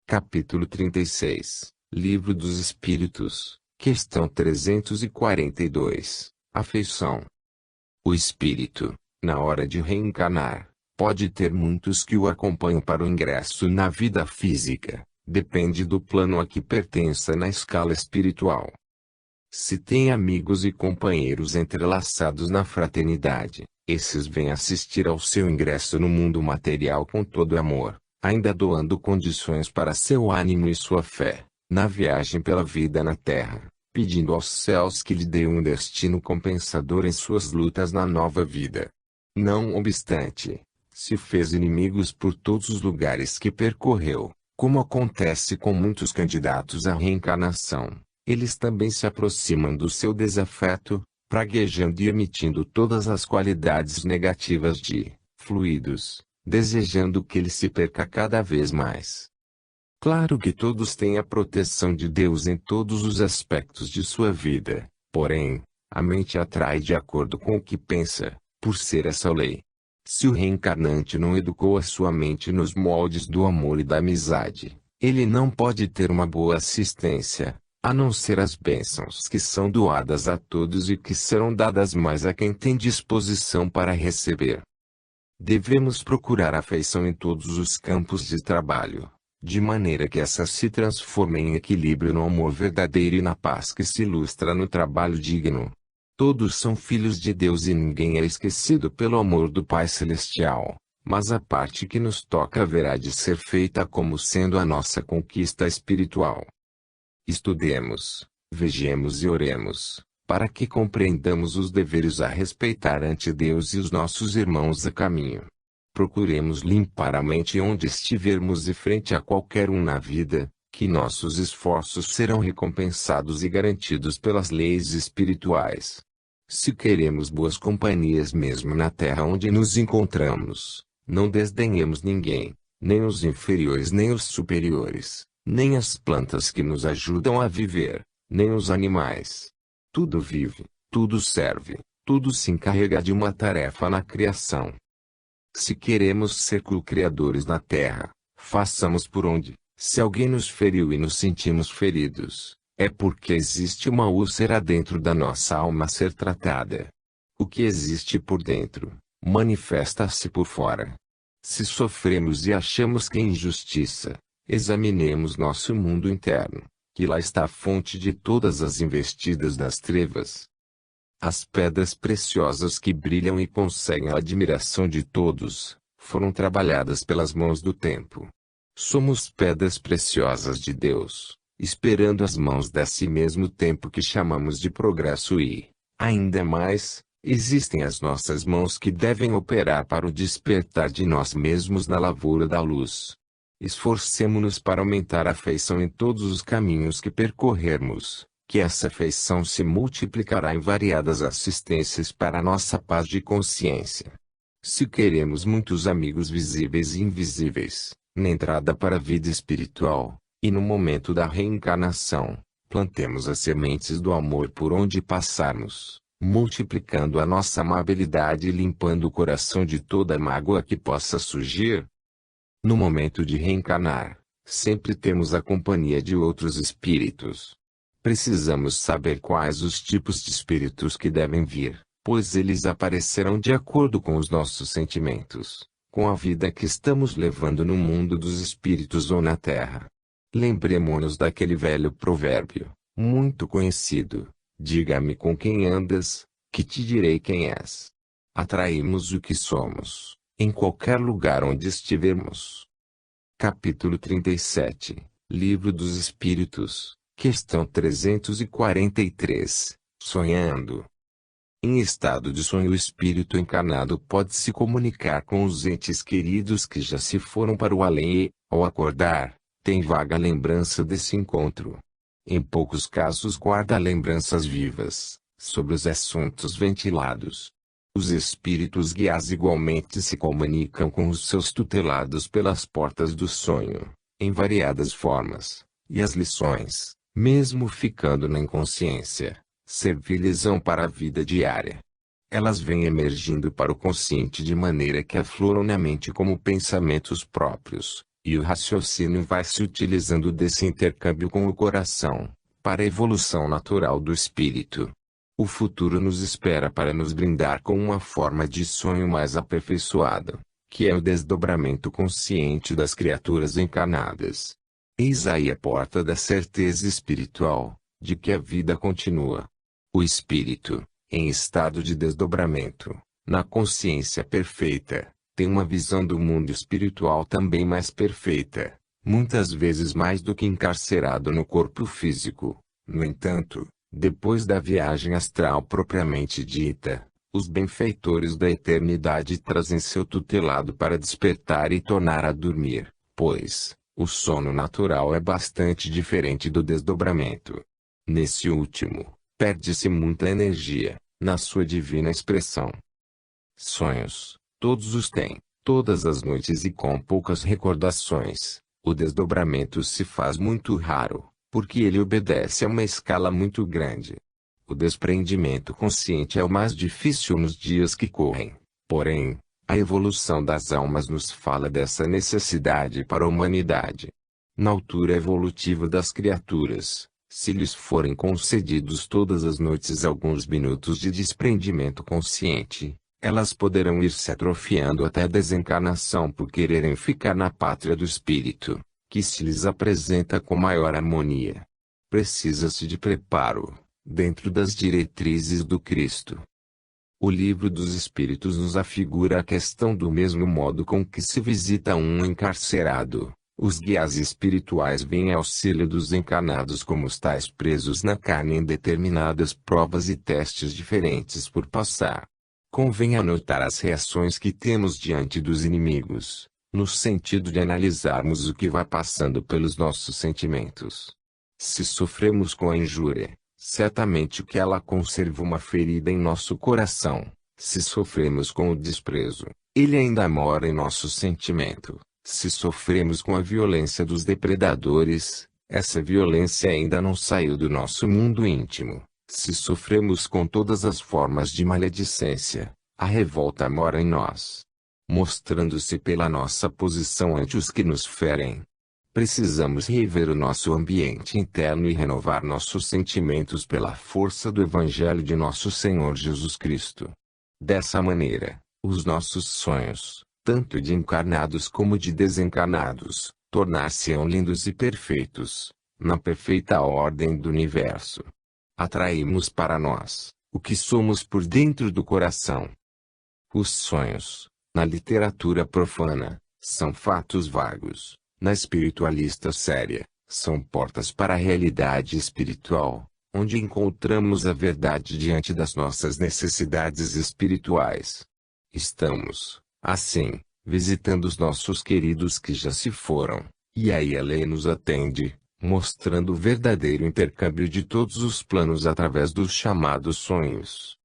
Speaker 1: Capítulo 36, Livro dos Espíritos, questão 342, Afeição. O espírito, na hora de reencarnar, pode ter muitos que o acompanham para o ingresso na vida física, depende do plano a que pertença na escala espiritual. Se tem amigos e companheiros entrelaçados na fraternidade, esses vêm assistir ao seu ingresso no mundo material com todo amor, ainda doando condições para seu ânimo e sua fé, na viagem pela vida na terra, pedindo aos céus que lhe dê um destino compensador em suas lutas na nova vida. Não obstante, se fez inimigos por todos os lugares que percorreu, como acontece com muitos candidatos à reencarnação, eles também se aproximam do seu desafeto, praguejando e emitindo todas as qualidades negativas de fluidos, desejando que ele se perca cada vez mais. Claro que todos têm a proteção de Deus em todos os aspectos de sua vida, porém, a mente atrai de acordo com o que pensa, por ser essa lei. Se o reencarnante não educou a sua mente nos moldes do amor e da amizade, ele não pode ter uma boa assistência, a não ser as bênçãos que são doadas a todos e que serão dadas mais a quem tem disposição para receber. Devemos procurar afeição em todos os campos de trabalho, de maneira que essa se transforme em equilíbrio no amor verdadeiro e na paz que se ilustra no trabalho digno. Todos são filhos de Deus e ninguém é esquecido pelo amor do Pai Celestial, mas a parte que nos toca haverá de ser feita como sendo a nossa conquista espiritual. Estudemos, vigiemos e oremos, para que compreendamos os deveres a respeitar ante Deus e os nossos irmãos a caminho. Procuremos limpar a mente onde estivermos e frente a qualquer um na vida, que nossos esforços serão recompensados e garantidos pelas leis espirituais. Se queremos boas companhias mesmo na terra onde nos encontramos, não desdenhemos ninguém, nem os inferiores nem os superiores, nem as plantas que nos ajudam a viver, nem os animais. Tudo vive, tudo serve, tudo se encarrega de uma tarefa na criação. Se queremos ser co-criadores na terra, façamos por onde. Se alguém nos feriu e nos sentimos feridos, é porque existe uma úlcera dentro da nossa alma a ser tratada. O que existe por dentro, manifesta-se por fora. Se sofremos e achamos que é injustiça, examinemos nosso mundo interno, que lá está a fonte de todas as investidas das trevas. As pedras preciosas que brilham e conseguem a admiração de todos, foram trabalhadas pelas mãos do tempo. Somos pedras preciosas de Deus, esperando as mãos desse mesmo tempo que chamamos de progresso e, ainda mais, existem as nossas mãos que devem operar para o despertar de nós mesmos na lavoura da luz. Esforcemo-nos para aumentar a afeição em todos os caminhos que percorrermos, que essa afeição se multiplicará em variadas assistências para a nossa paz de consciência. Se queremos muitos amigos visíveis e invisíveis, na entrada para a vida espiritual, e no momento da reencarnação, plantemos as sementes do amor por onde passarmos, multiplicando a nossa amabilidade e limpando o coração de toda mágoa que possa surgir. No momento de reencarnar, sempre temos a companhia de outros espíritos. Precisamos saber quais os tipos de espíritos que devem vir, pois eles aparecerão de acordo com os nossos sentimentos, com a vida que estamos levando no mundo dos espíritos ou na Terra. Lembremo-nos daquele velho provérbio, muito conhecido: diga-me com quem andas, que te direi quem és. Atraímos o que somos, em qualquer lugar onde estivermos. Capítulo 37, Livro dos Espíritos, questão 343, Sonhando. Em estado de sonho, o espírito encarnado pode se comunicar com os entes queridos que já se foram para o além e, ao acordar, tem vaga lembrança desse encontro. Em poucos casos guarda lembranças vivas, sobre os assuntos ventilados. Os espíritos guias igualmente se comunicam com os seus tutelados pelas portas do sonho, em variadas formas, e as lições, mesmo ficando na inconsciência, servilham para a vida diária. Elas vêm emergindo para o consciente de maneira que afloram na mente como pensamentos próprios, e o raciocínio vai se utilizando desse intercâmbio com o coração, para a evolução natural do espírito. O futuro nos espera para nos brindar com uma forma de sonho mais aperfeiçoada, que é o desdobramento consciente das criaturas encarnadas. Eis aí a porta da certeza espiritual, de que a vida continua. O espírito, em estado de desdobramento, na consciência perfeita, tem uma visão do mundo espiritual também mais perfeita, muitas vezes mais do que encarcerado no corpo físico. No entanto, depois da viagem astral propriamente dita, os benfeitores da eternidade trazem seu tutelado para despertar e tornar a dormir, pois o sono natural é bastante diferente do desdobramento. Nesse último, perde-se muita energia, na sua divina expressão. Sonhos, todos os têm, todas as noites e com poucas recordações. O desdobramento se faz muito raro, porque ele obedece a uma escala muito grande. O desprendimento consciente é o mais difícil nos dias que correm, porém, a evolução das almas nos fala dessa necessidade para a humanidade. Na altura evolutiva das criaturas, se lhes forem concedidos todas as noites alguns minutos de desprendimento consciente, elas poderão ir se atrofiando até a desencarnação por quererem ficar na pátria do espírito, que se lhes apresenta com maior harmonia. Precisa-se de preparo, dentro das diretrizes do Cristo. O Livro dos Espíritos nos afigura a questão do mesmo modo com que se visita um encarcerado. Os guias espirituais vêm em auxílio dos encarnados como os tais presos na carne em determinadas provas e testes diferentes por passar. Convém anotar as reações que temos diante dos inimigos, no sentido de analisarmos o que vai passando pelos nossos sentimentos. Se sofremos com a injúria, certamente que ela conserva uma ferida em nosso coração. Se sofremos com o desprezo, ele ainda mora em nosso sentimento. Se sofremos com a violência dos depredadores, essa violência ainda não saiu do nosso mundo íntimo. Se sofremos com todas as formas de maledicência, a revolta mora em nós, mostrando-se pela nossa posição ante os que nos ferem. Precisamos rever o nosso ambiente interno e renovar nossos sentimentos pela força do Evangelho de nosso Senhor Jesus Cristo. Dessa maneira, os nossos sonhos, tanto de encarnados como de desencarnados, tornar-se-ão lindos e perfeitos, na perfeita ordem do universo. Atraímos para nós o que somos por dentro do coração. Os sonhos, na literatura profana, são fatos vagos. Na espiritualista séria, são portas para a realidade espiritual, onde encontramos a verdade diante das nossas necessidades espirituais. Estamos, assim, visitando os nossos queridos que já se foram, e aí a lei nos atende, mostrando o verdadeiro intercâmbio de todos os planos através dos chamados sonhos.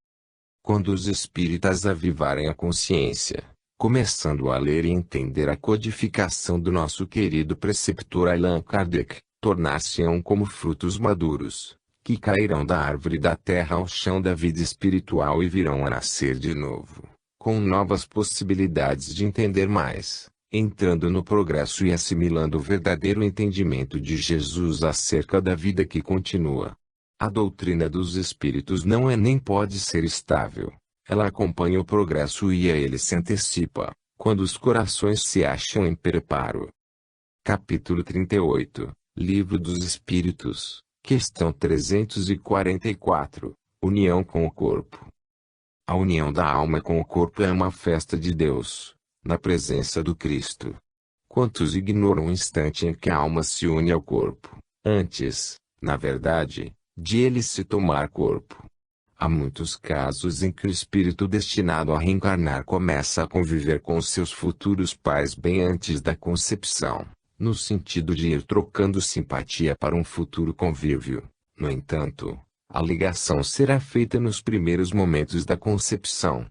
Speaker 1: Quando os espíritas avivarem a consciência, começando a ler e entender a codificação do nosso querido preceptor Allan Kardec, tornar-se-ão como frutos maduros, que cairão da árvore da terra ao chão da vida espiritual e virão a nascer de novo, com novas possibilidades de entender mais, entrando no progresso e assimilando o verdadeiro entendimento de Jesus acerca da vida que continua. A doutrina dos espíritos não é nem pode ser estável. Ela acompanha o progresso e a ele se antecipa, quando os corações se acham em preparo. Capítulo 38, Livro dos Espíritos, questão 344, União com o Corpo. A união da alma com o corpo é uma festa de Deus, na presença do Cristo. Quantos ignoram o instante em que a alma se une ao corpo, antes, na verdade, de ele se tomar corpo? Há muitos casos em que o espírito destinado a reencarnar começa a conviver com seus futuros pais bem antes da concepção, no sentido de ir trocando simpatia para um futuro convívio. No entanto, a ligação será feita nos primeiros momentos da concepção.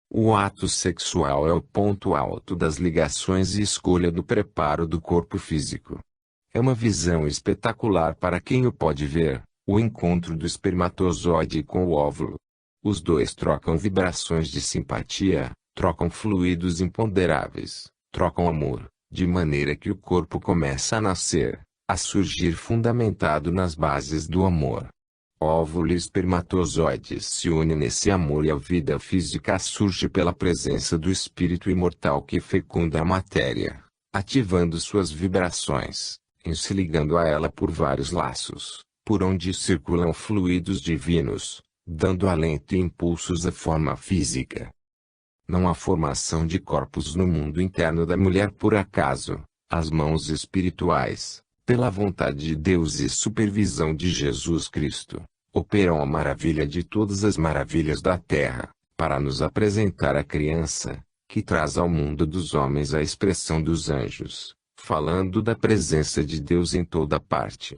Speaker 1: O ato sexual é o ponto alto das ligações e escolha do preparo do corpo físico. É uma visão espetacular para quem o pode ver. O encontro do espermatozoide com o óvulo. Os dois trocam vibrações de simpatia, trocam fluidos imponderáveis, trocam amor, de maneira que o corpo começa a nascer, a surgir fundamentado nas bases do amor. Óvulo e espermatozoide se unem nesse amor e a vida física surge pela presença do espírito imortal que fecunda a matéria, ativando suas vibrações, e se ligando a ela por vários laços, por onde circulam fluidos divinos, dando alento e impulsos à forma física. Não há formação de corpos no mundo interno da mulher por acaso. As mãos espirituais, pela vontade de Deus e supervisão de Jesus Cristo, operam a maravilha de todas as maravilhas da terra, para nos apresentar a criança, que traz ao mundo dos homens a expressão dos anjos, falando da presença de Deus em toda parte.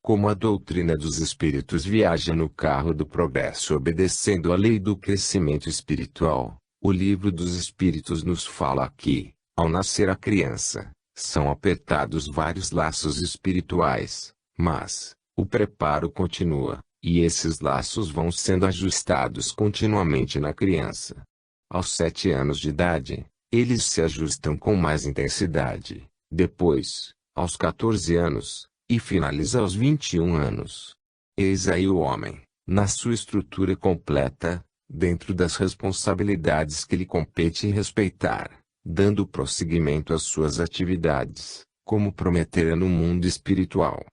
Speaker 1: Como a doutrina dos espíritos viaja no carro do progresso obedecendo à lei do crescimento espiritual, o livro dos espíritos nos fala que, ao nascer a criança, são apertados vários laços espirituais, mas, o preparo continua, e esses laços vão sendo ajustados continuamente na criança. Aos 7 anos de idade, eles se ajustam com mais intensidade, depois, aos 14 anos, e finaliza aos 21 anos. Eis aí o homem, na sua estrutura completa, dentro das responsabilidades que lhe compete respeitar, dando prosseguimento às suas atividades, como prometera no mundo espiritual.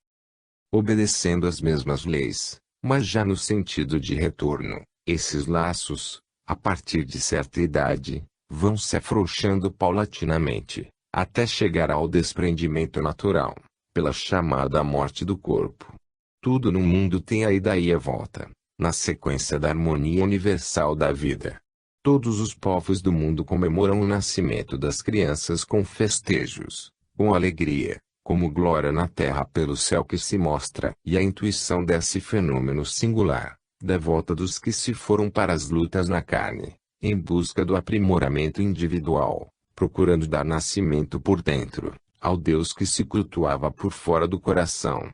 Speaker 1: Obedecendo às mesmas leis, mas já no sentido de retorno, esses laços, a partir de certa idade, vão se afrouxando paulatinamente, até chegar ao desprendimento natural, pela chamada morte do corpo. Tudo no mundo tem a ida e a volta, na sequência da harmonia universal da vida. Todos os povos do mundo comemoram o nascimento das crianças com festejos, com alegria, como glória na terra pelo céu que se mostra, e a intuição desse fenômeno singular, da volta dos que se foram para as lutas na carne, em busca do aprimoramento individual, procurando dar nascimento por dentro, ao Deus que se cultuava por fora do coração.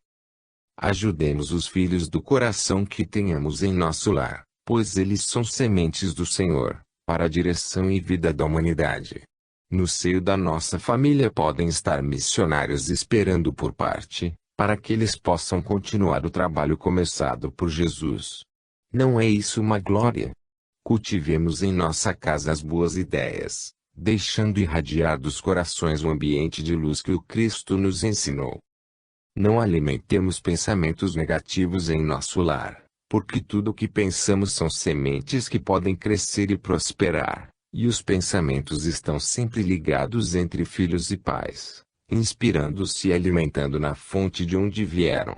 Speaker 1: Ajudemos os filhos do coração que tenhamos em nosso lar, pois eles são sementes do Senhor, para a direção e vida da humanidade. No seio da nossa família podem estar missionários esperando por parte, para que eles possam continuar o trabalho começado por Jesus. Não é isso uma glória? Cultivemos em nossa casa as boas ideias, deixando irradiar dos corações o ambiente de luz que o Cristo nos ensinou. Não alimentemos pensamentos negativos em nosso lar, porque tudo o que pensamos são sementes que podem crescer e prosperar, e os pensamentos estão sempre ligados entre filhos e pais, inspirando-se e alimentando na fonte de onde vieram.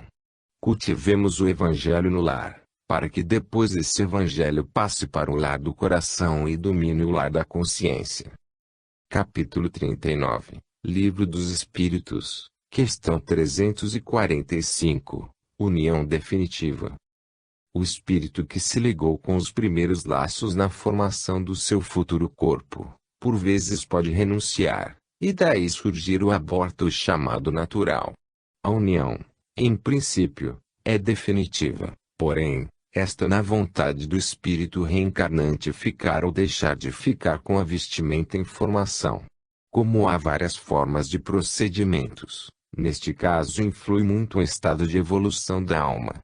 Speaker 1: Cultivemos o Evangelho no lar, para que depois esse Evangelho passe para o lar do coração e domine o lar da consciência. Capítulo 39, Livro dos Espíritos, questão 345, União Definitiva. O espírito que se ligou com os primeiros laços na formação do seu futuro corpo, por vezes pode renunciar, e daí surgir o aborto chamado natural. A união, em princípio, É definitiva, porém, esta na vontade do espírito reencarnante ficar ou deixar de ficar com a vestimenta em formação. Como há várias formas de procedimentos, neste caso influi muito o estado de evolução da alma.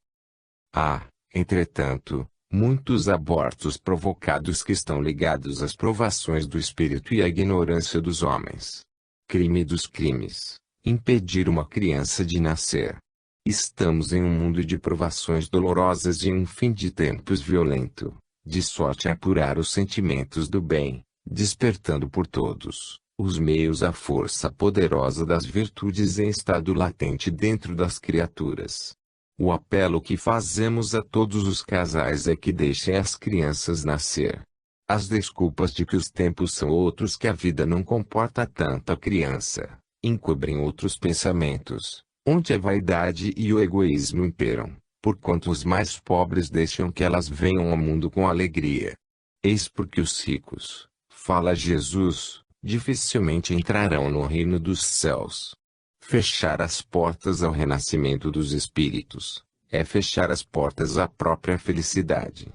Speaker 1: Há, entretanto, muitos abortos provocados que estão ligados às provações do espírito e à ignorância dos homens. Crime dos crimes: impedir uma criança de nascer. Estamos em um mundo de provações dolorosas e um fim de tempos violento, de sorte a apurar os sentimentos do bem, despertando por todos os meios a força poderosa das virtudes em estado latente dentro das criaturas. O apelo que fazemos a todos os casais é que deixem as crianças nascer. As desculpas de que os tempos são outros, que a vida não comporta tanta criança, encobrem outros pensamentos, onde a vaidade e o egoísmo imperam, porquanto os mais pobres deixam que elas venham ao mundo com alegria. Eis porque os ricos, fala Jesus, dificilmente entrarão no reino dos céus. Fechar as portas ao renascimento dos espíritos é fechar as portas à própria felicidade.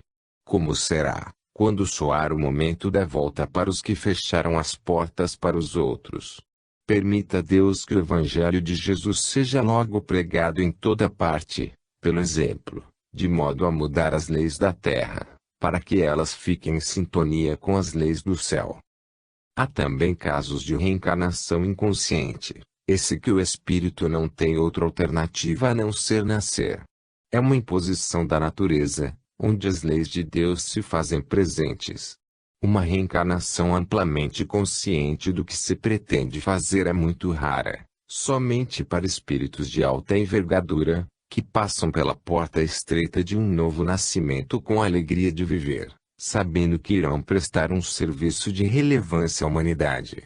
Speaker 1: Como será, quando soar o momento da volta para os que fecharam as portas para os outros? Permita Deus que o Evangelho de Jesus seja logo pregado em toda parte, pelo exemplo, de modo a mudar as leis da terra, para que elas fiquem em sintonia com as leis do céu. Há também casos de reencarnação inconsciente, esse que o espírito não tem outra alternativa a não ser nascer. É uma imposição da natureza, onde as leis de Deus se fazem presentes. Uma reencarnação amplamente consciente do que se pretende fazer é muito rara, somente para espíritos de alta envergadura, que passam pela porta estreita de um novo nascimento com a alegria de viver, sabendo que irão prestar um serviço de relevância à humanidade.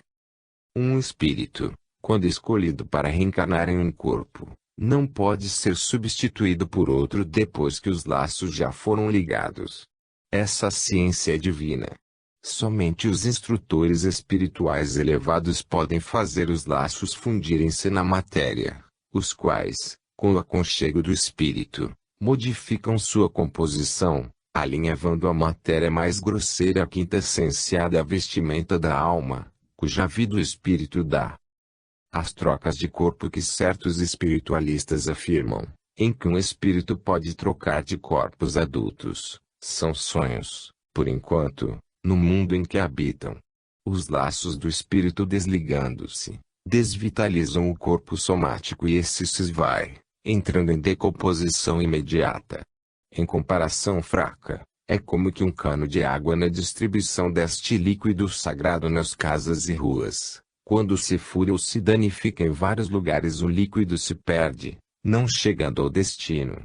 Speaker 1: Um espírito, quando escolhido para reencarnar em um corpo, não pode ser substituído por outro depois que os laços já foram ligados. Essa ciência é divina. Somente os instrutores espirituais elevados podem fazer os laços fundirem-se na matéria, os quais, com o aconchego do espírito, modificam sua composição, alinhavando a matéria mais grosseira à quintessenciada vestimenta da alma, cuja vida o espírito dá. As trocas de corpo que certos espiritualistas afirmam, em que um espírito pode trocar de corpos adultos, são sonhos, por enquanto, no mundo em que habitam. Os laços do espírito desligando-se, desvitalizam o corpo somático e esse se esvai, entrando em decomposição imediata. Em comparação fraca, é como que um cano de água na distribuição deste líquido sagrado nas casas e ruas. Quando se fura ou se danifica em vários lugares, o líquido se perde, não chegando ao destino.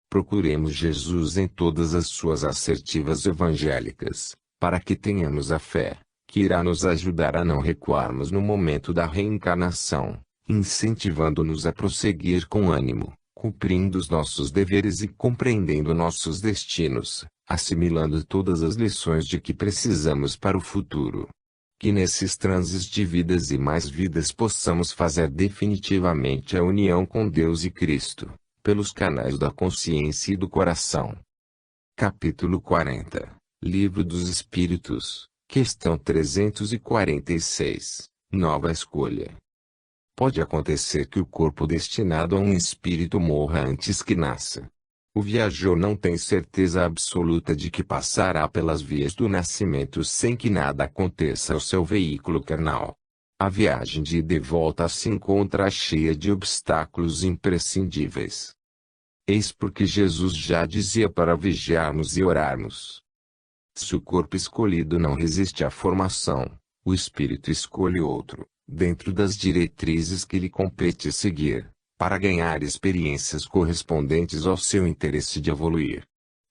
Speaker 1: Procuremos Jesus em todas as suas assertivas evangélicas, para que tenhamos a fé, que irá nos ajudar a não recuarmos no momento da reencarnação, incentivando-nos a prosseguir com ânimo, cumprindo os nossos deveres e compreendendo nossos destinos, assimilando todas as lições de que precisamos para o futuro. Que nesses transes de vidas e mais vidas possamos fazer definitivamente a união com Deus e Cristo, pelos canais da consciência e do coração. Capítulo 40. Livro dos Espíritos, questão 346. Nova escolha. Pode acontecer que o corpo destinado a um espírito morra antes que nasça. O viajor não tem certeza absoluta de que passará pelas vias do nascimento sem que nada aconteça ao seu veículo carnal. A viagem de ida e volta se encontra cheia de obstáculos imprescindíveis. Eis porque Jesus já dizia para vigiarmos e orarmos. Se o corpo escolhido não resiste à formação, o espírito escolhe outro, dentro das diretrizes que lhe compete seguir, para ganhar experiências correspondentes ao seu interesse de evoluir.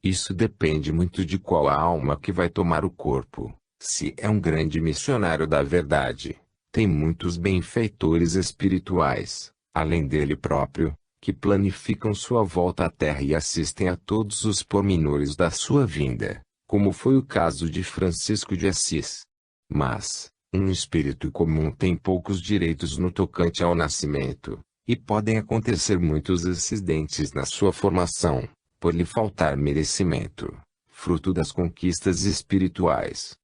Speaker 1: Isso depende muito de qual a alma que vai tomar o corpo. Se é um grande missionário da verdade, tem muitos benfeitores espirituais, além dele próprio, que planificam sua volta à Terra e assistem a todos os pormenores da sua vinda, como foi o caso de Francisco de Assis. Mas, um espírito comum tem poucos direitos no tocante ao nascimento, E podem acontecer muitos acidentes na sua formação, por lhe faltar merecimento, fruto das conquistas espirituais.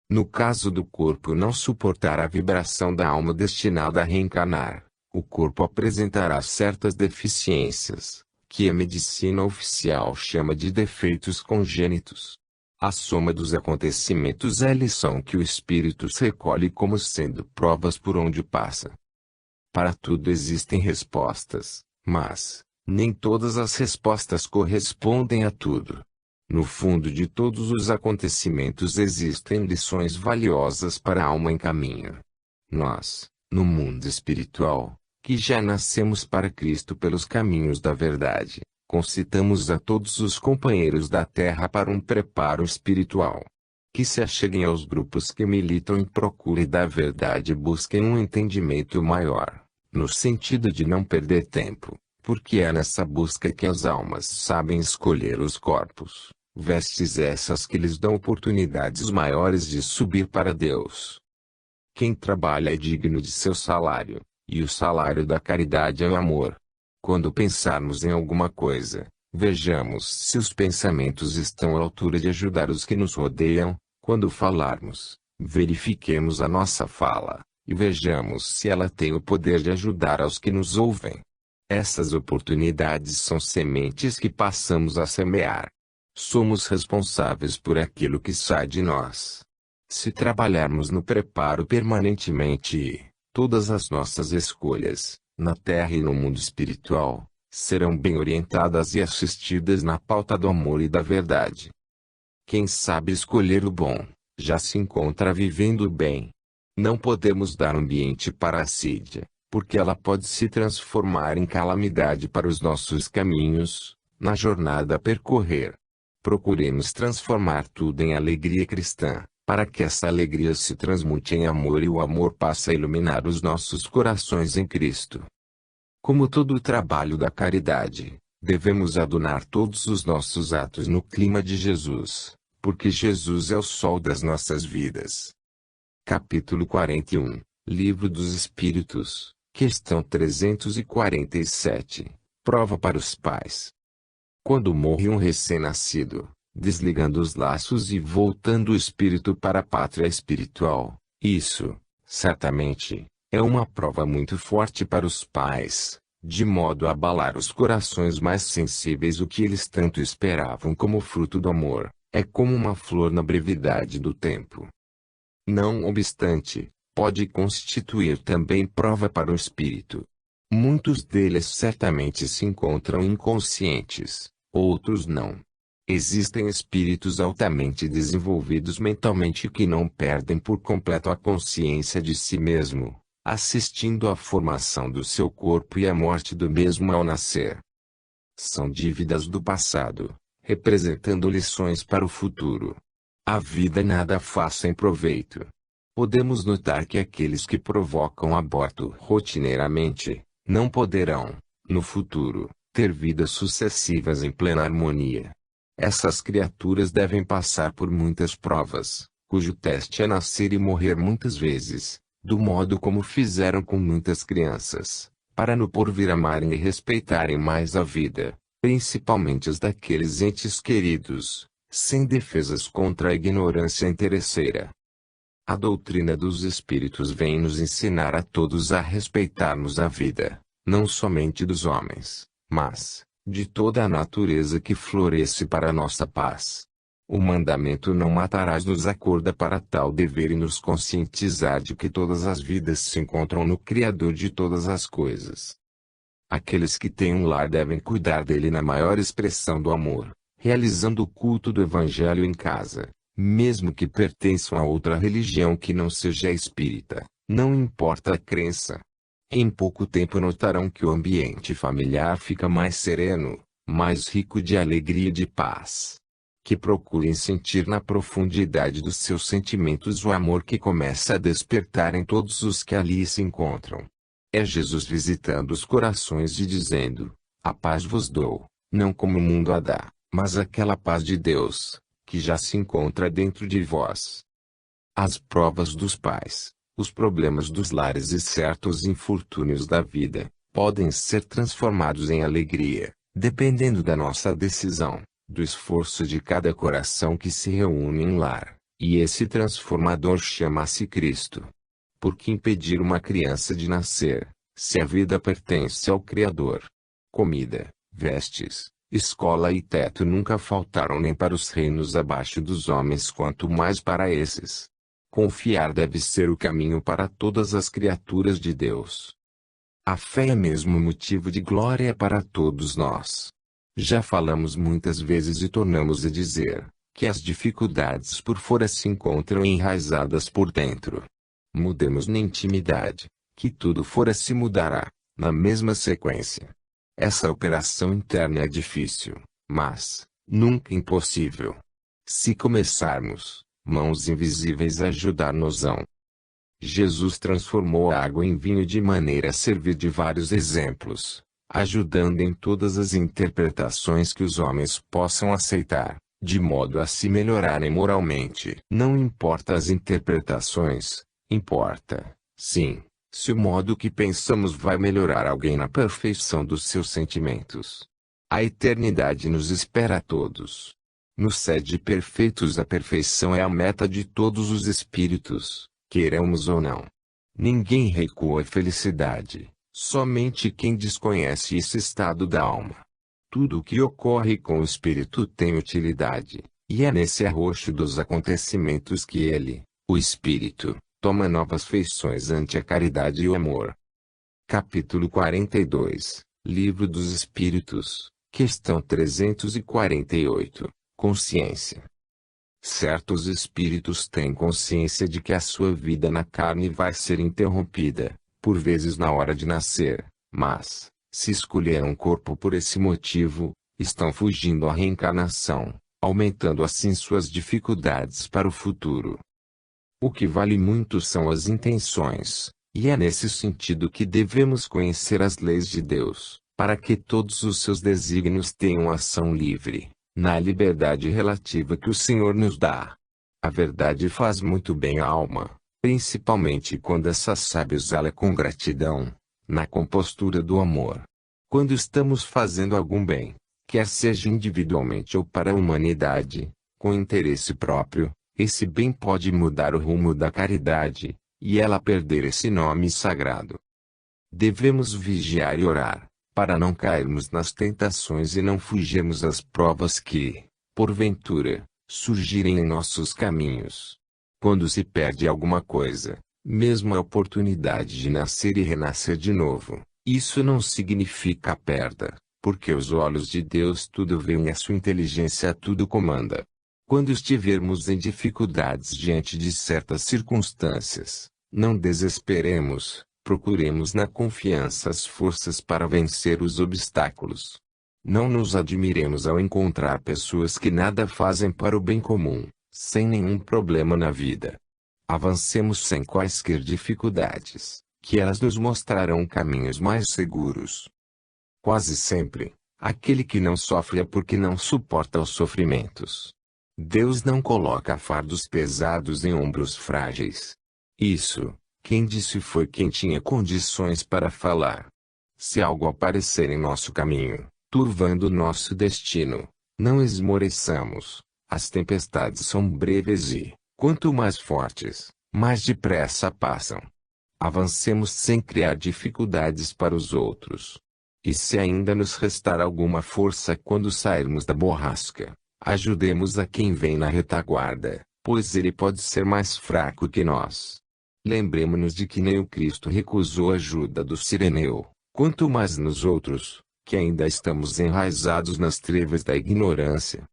Speaker 1: No caso do corpo não suportar a vibração da alma destinada a reencarnar, o corpo apresentará certas deficiências, que a medicina oficial chama de defeitos congênitos. A soma dos acontecimentos é a lição que o espírito recolhe como sendo provas por onde passa. Para tudo existem respostas, mas nem todas as respostas correspondem a tudo. No fundo de todos os acontecimentos existem lições valiosas para a alma em caminho. Nós, no mundo espiritual, que já nascemos para Cristo pelos caminhos da verdade, concitamos a todos os companheiros da Terra para um preparo espiritual. Que se acheguem aos grupos que militam em procura da verdade e busquem um entendimento maior, no sentido de não perder tempo, porque é nessa busca que as almas sabem escolher os corpos, vestes essas que lhes dão oportunidades maiores de subir para Deus. Quem trabalha é digno de seu salário, e o salário da caridade é o amor. Quando pensarmos em alguma coisa, vejamos se os pensamentos estão à altura de ajudar os que nos rodeiam. Quando falarmos, verifiquemos a nossa fala, e vejamos se ela tem o poder de ajudar aos que nos ouvem. Essas oportunidades são sementes que passamos a semear. Somos responsáveis por aquilo que sai de nós. Se trabalharmos no preparo permanentemente, todas as nossas escolhas, na terra e no mundo espiritual, serão bem orientadas e assistidas na pauta do amor e da verdade. Quem sabe escolher o bom, já se encontra vivendo bem. Não podemos dar ambiente para a assídia, porque ela pode se transformar em calamidade para os nossos caminhos, na jornada a percorrer. Procuremos transformar tudo em alegria cristã, para que essa alegria se transmute em amor e o amor passe a iluminar os nossos corações em Cristo. Como todo o trabalho da caridade, devemos adunar todos os nossos atos no clima de Jesus, porque Jesus é o sol das nossas vidas. Capítulo 41, Livro dos Espíritos, questão 347, prova para os pais. Quando morre um recém-nascido, desligando os laços e voltando o espírito para a pátria espiritual, isso, certamente, é uma prova muito forte para os pais, de modo a abalar os corações mais sensíveis. O que eles tanto esperavam como fruto do amor, é como uma flor na brevidade do tempo. Não obstante, pode constituir também prova para o espírito. Muitos deles certamente se encontram inconscientes, outros não. Existem espíritos altamente desenvolvidos mentalmente que não perdem por completo a consciência de si mesmo, assistindo à formação do seu corpo e à morte do mesmo ao nascer. São dívidas do passado, representando lições para o futuro. A vida nada faz sem proveito. Podemos notar que aqueles que provocam aborto rotineiramente, não poderão, no futuro, ter vidas sucessivas em plena harmonia. Essas criaturas devem passar por muitas provas, cujo teste é nascer e morrer muitas vezes, do modo como fizeram com muitas crianças, para no porvir amarem e respeitarem mais a vida, principalmente as daqueles entes queridos, sem defesas contra a ignorância interesseira. A doutrina dos espíritos vem nos ensinar a todos a respeitarmos a vida, não somente dos homens, mas de toda a natureza que floresce para a nossa paz. O mandamento "não matarás" nos acorda para tal dever e nos conscientizar de que todas as vidas se encontram no Criador de todas as coisas. Aqueles que têm um lar devem cuidar dele na maior expressão do amor, realizando o culto do Evangelho em casa, mesmo que pertençam a outra religião que não seja espírita, não importa a crença. Em pouco tempo notarão que o ambiente familiar fica mais sereno, mais rico de alegria e de paz. Que procurem sentir na profundidade dos seus sentimentos o amor que começa a despertar em todos os que ali se encontram. É Jesus visitando os corações e dizendo: "A paz vos dou", não como o mundo a dá, mas aquela paz de Deus, que já se encontra dentro de vós. As provas dos pais, os problemas dos lares e certos infortúnios da vida, podem ser transformados em alegria, dependendo da nossa decisão, do esforço de cada coração que se reúne em lar, e esse transformador chama-se Cristo. Por que impedir uma criança de nascer, se a vida pertence ao Criador? Comida, vestes, escola e teto nunca faltaram nem para os reinos abaixo dos homens, quanto mais para esses. Confiar deve ser o caminho para todas as criaturas de Deus. A fé é mesmo motivo de glória para todos nós. Já falamos muitas vezes e tornamos a dizer, que as dificuldades por fora se encontram enraizadas por dentro. Mudemos na intimidade, que tudo fora se mudará, na mesma sequência. Essa operação interna é difícil, mas nunca impossível. Se começarmos, mãos invisíveis ajudar-nos-ão. Jesus transformou a água em vinho de maneira a servir de vários exemplos, ajudando em todas as interpretações que os homens possam aceitar, de modo a se melhorarem moralmente. Não importa as interpretações, importa, sim, se o modo que pensamos vai melhorar alguém na perfeição dos seus sentimentos. A eternidade nos espera a todos. No sede perfeitos, a perfeição é a meta de todos os espíritos, queiramos ou não. Ninguém recua a felicidade, somente quem desconhece esse estado da alma. Tudo o que ocorre com o espírito tem utilidade, e é nesse arroxo dos acontecimentos que ele, o espírito, toma novas feições ante a caridade e o amor. Capítulo 42, Livro dos Espíritos, questão 348, Consciência. Certos espíritos têm consciência de que a sua vida na carne vai ser interrompida, por vezes na hora de nascer, mas, se escolheram um corpo por esse motivo, estão fugindo à reencarnação, aumentando assim suas dificuldades para o futuro. O que vale muito são as intenções, e é nesse sentido que devemos conhecer as leis de Deus, para que todos os seus desígnios tenham ação livre, na liberdade relativa que o Senhor nos dá. A verdade faz muito bem à alma, principalmente quando essa sabe usá-la com gratidão, na compostura do amor. Quando estamos fazendo algum bem, quer seja individualmente ou para a humanidade, com interesse próprio, esse bem pode mudar o rumo da caridade, e ela perder esse nome sagrado. Devemos vigiar e orar, para não cairmos nas tentações e não fugirmos às provas que, porventura, surgirem em nossos caminhos. Quando se perde alguma coisa, mesmo a oportunidade de nascer e renascer de novo, isso não significa a perda, porque os olhos de Deus tudo veem e a sua inteligência tudo comanda. Quando estivermos em dificuldades diante de certas circunstâncias, não desesperemos, procuremos na confiança as forças para vencer os obstáculos. Não nos admiremos ao encontrar pessoas que nada fazem para o bem comum, sem nenhum problema na vida. Avancemos sem quaisquer dificuldades, que elas nos mostrarão caminhos mais seguros. Quase sempre, aquele que não sofre é porque não suporta os sofrimentos. Deus não coloca fardos pesados em ombros frágeis. Isso, quem disse foi quem tinha condições para falar. Se algo aparecer em nosso caminho, turvando nosso destino, não esmoreçamos. As tempestades são breves e, quanto mais fortes, mais depressa passam. Avancemos sem criar dificuldades para os outros. E se ainda nos restar alguma força quando sairmos da borrasca, ajudemos a quem vem na retaguarda, pois ele pode ser mais fraco que nós. Lembremo-nos de que nem o Cristo recusou a ajuda do Cireneu, quanto mais nos outros, que ainda estamos enraizados nas trevas da ignorância.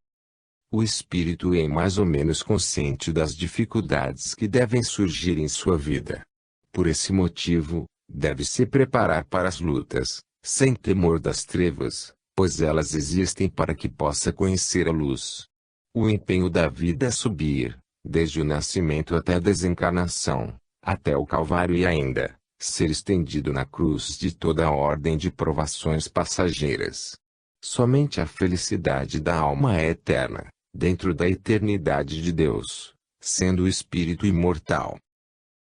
Speaker 1: O espírito é mais ou menos consciente das dificuldades que devem surgir em sua vida. Por esse motivo, deve se preparar para as lutas, sem temor das trevas, pois elas existem para que possa conhecer a luz. O empenho da vida é subir, desde o nascimento até a desencarnação, até o Calvário e ainda, ser estendido na cruz de toda a ordem de provações passageiras. Somente a felicidade da alma é eterna, dentro da eternidade de Deus, sendo o espírito imortal.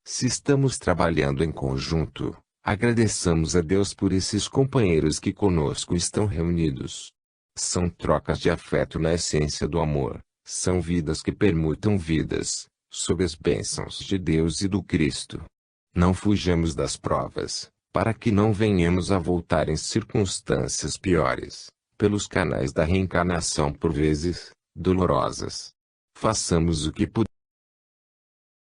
Speaker 1: Se estamos trabalhando em conjunto, Agradeçamos a Deus por esses companheiros que conosco estão reunidos. São trocas de afeto na essência do amor, são vidas que permutam vidas, sob as bênçãos de Deus e do Cristo. Não fujamos das provas, para que não venhamos a voltar em circunstâncias piores, pelos canais da reencarnação por vezes dolorosas. Façamos o que pudermos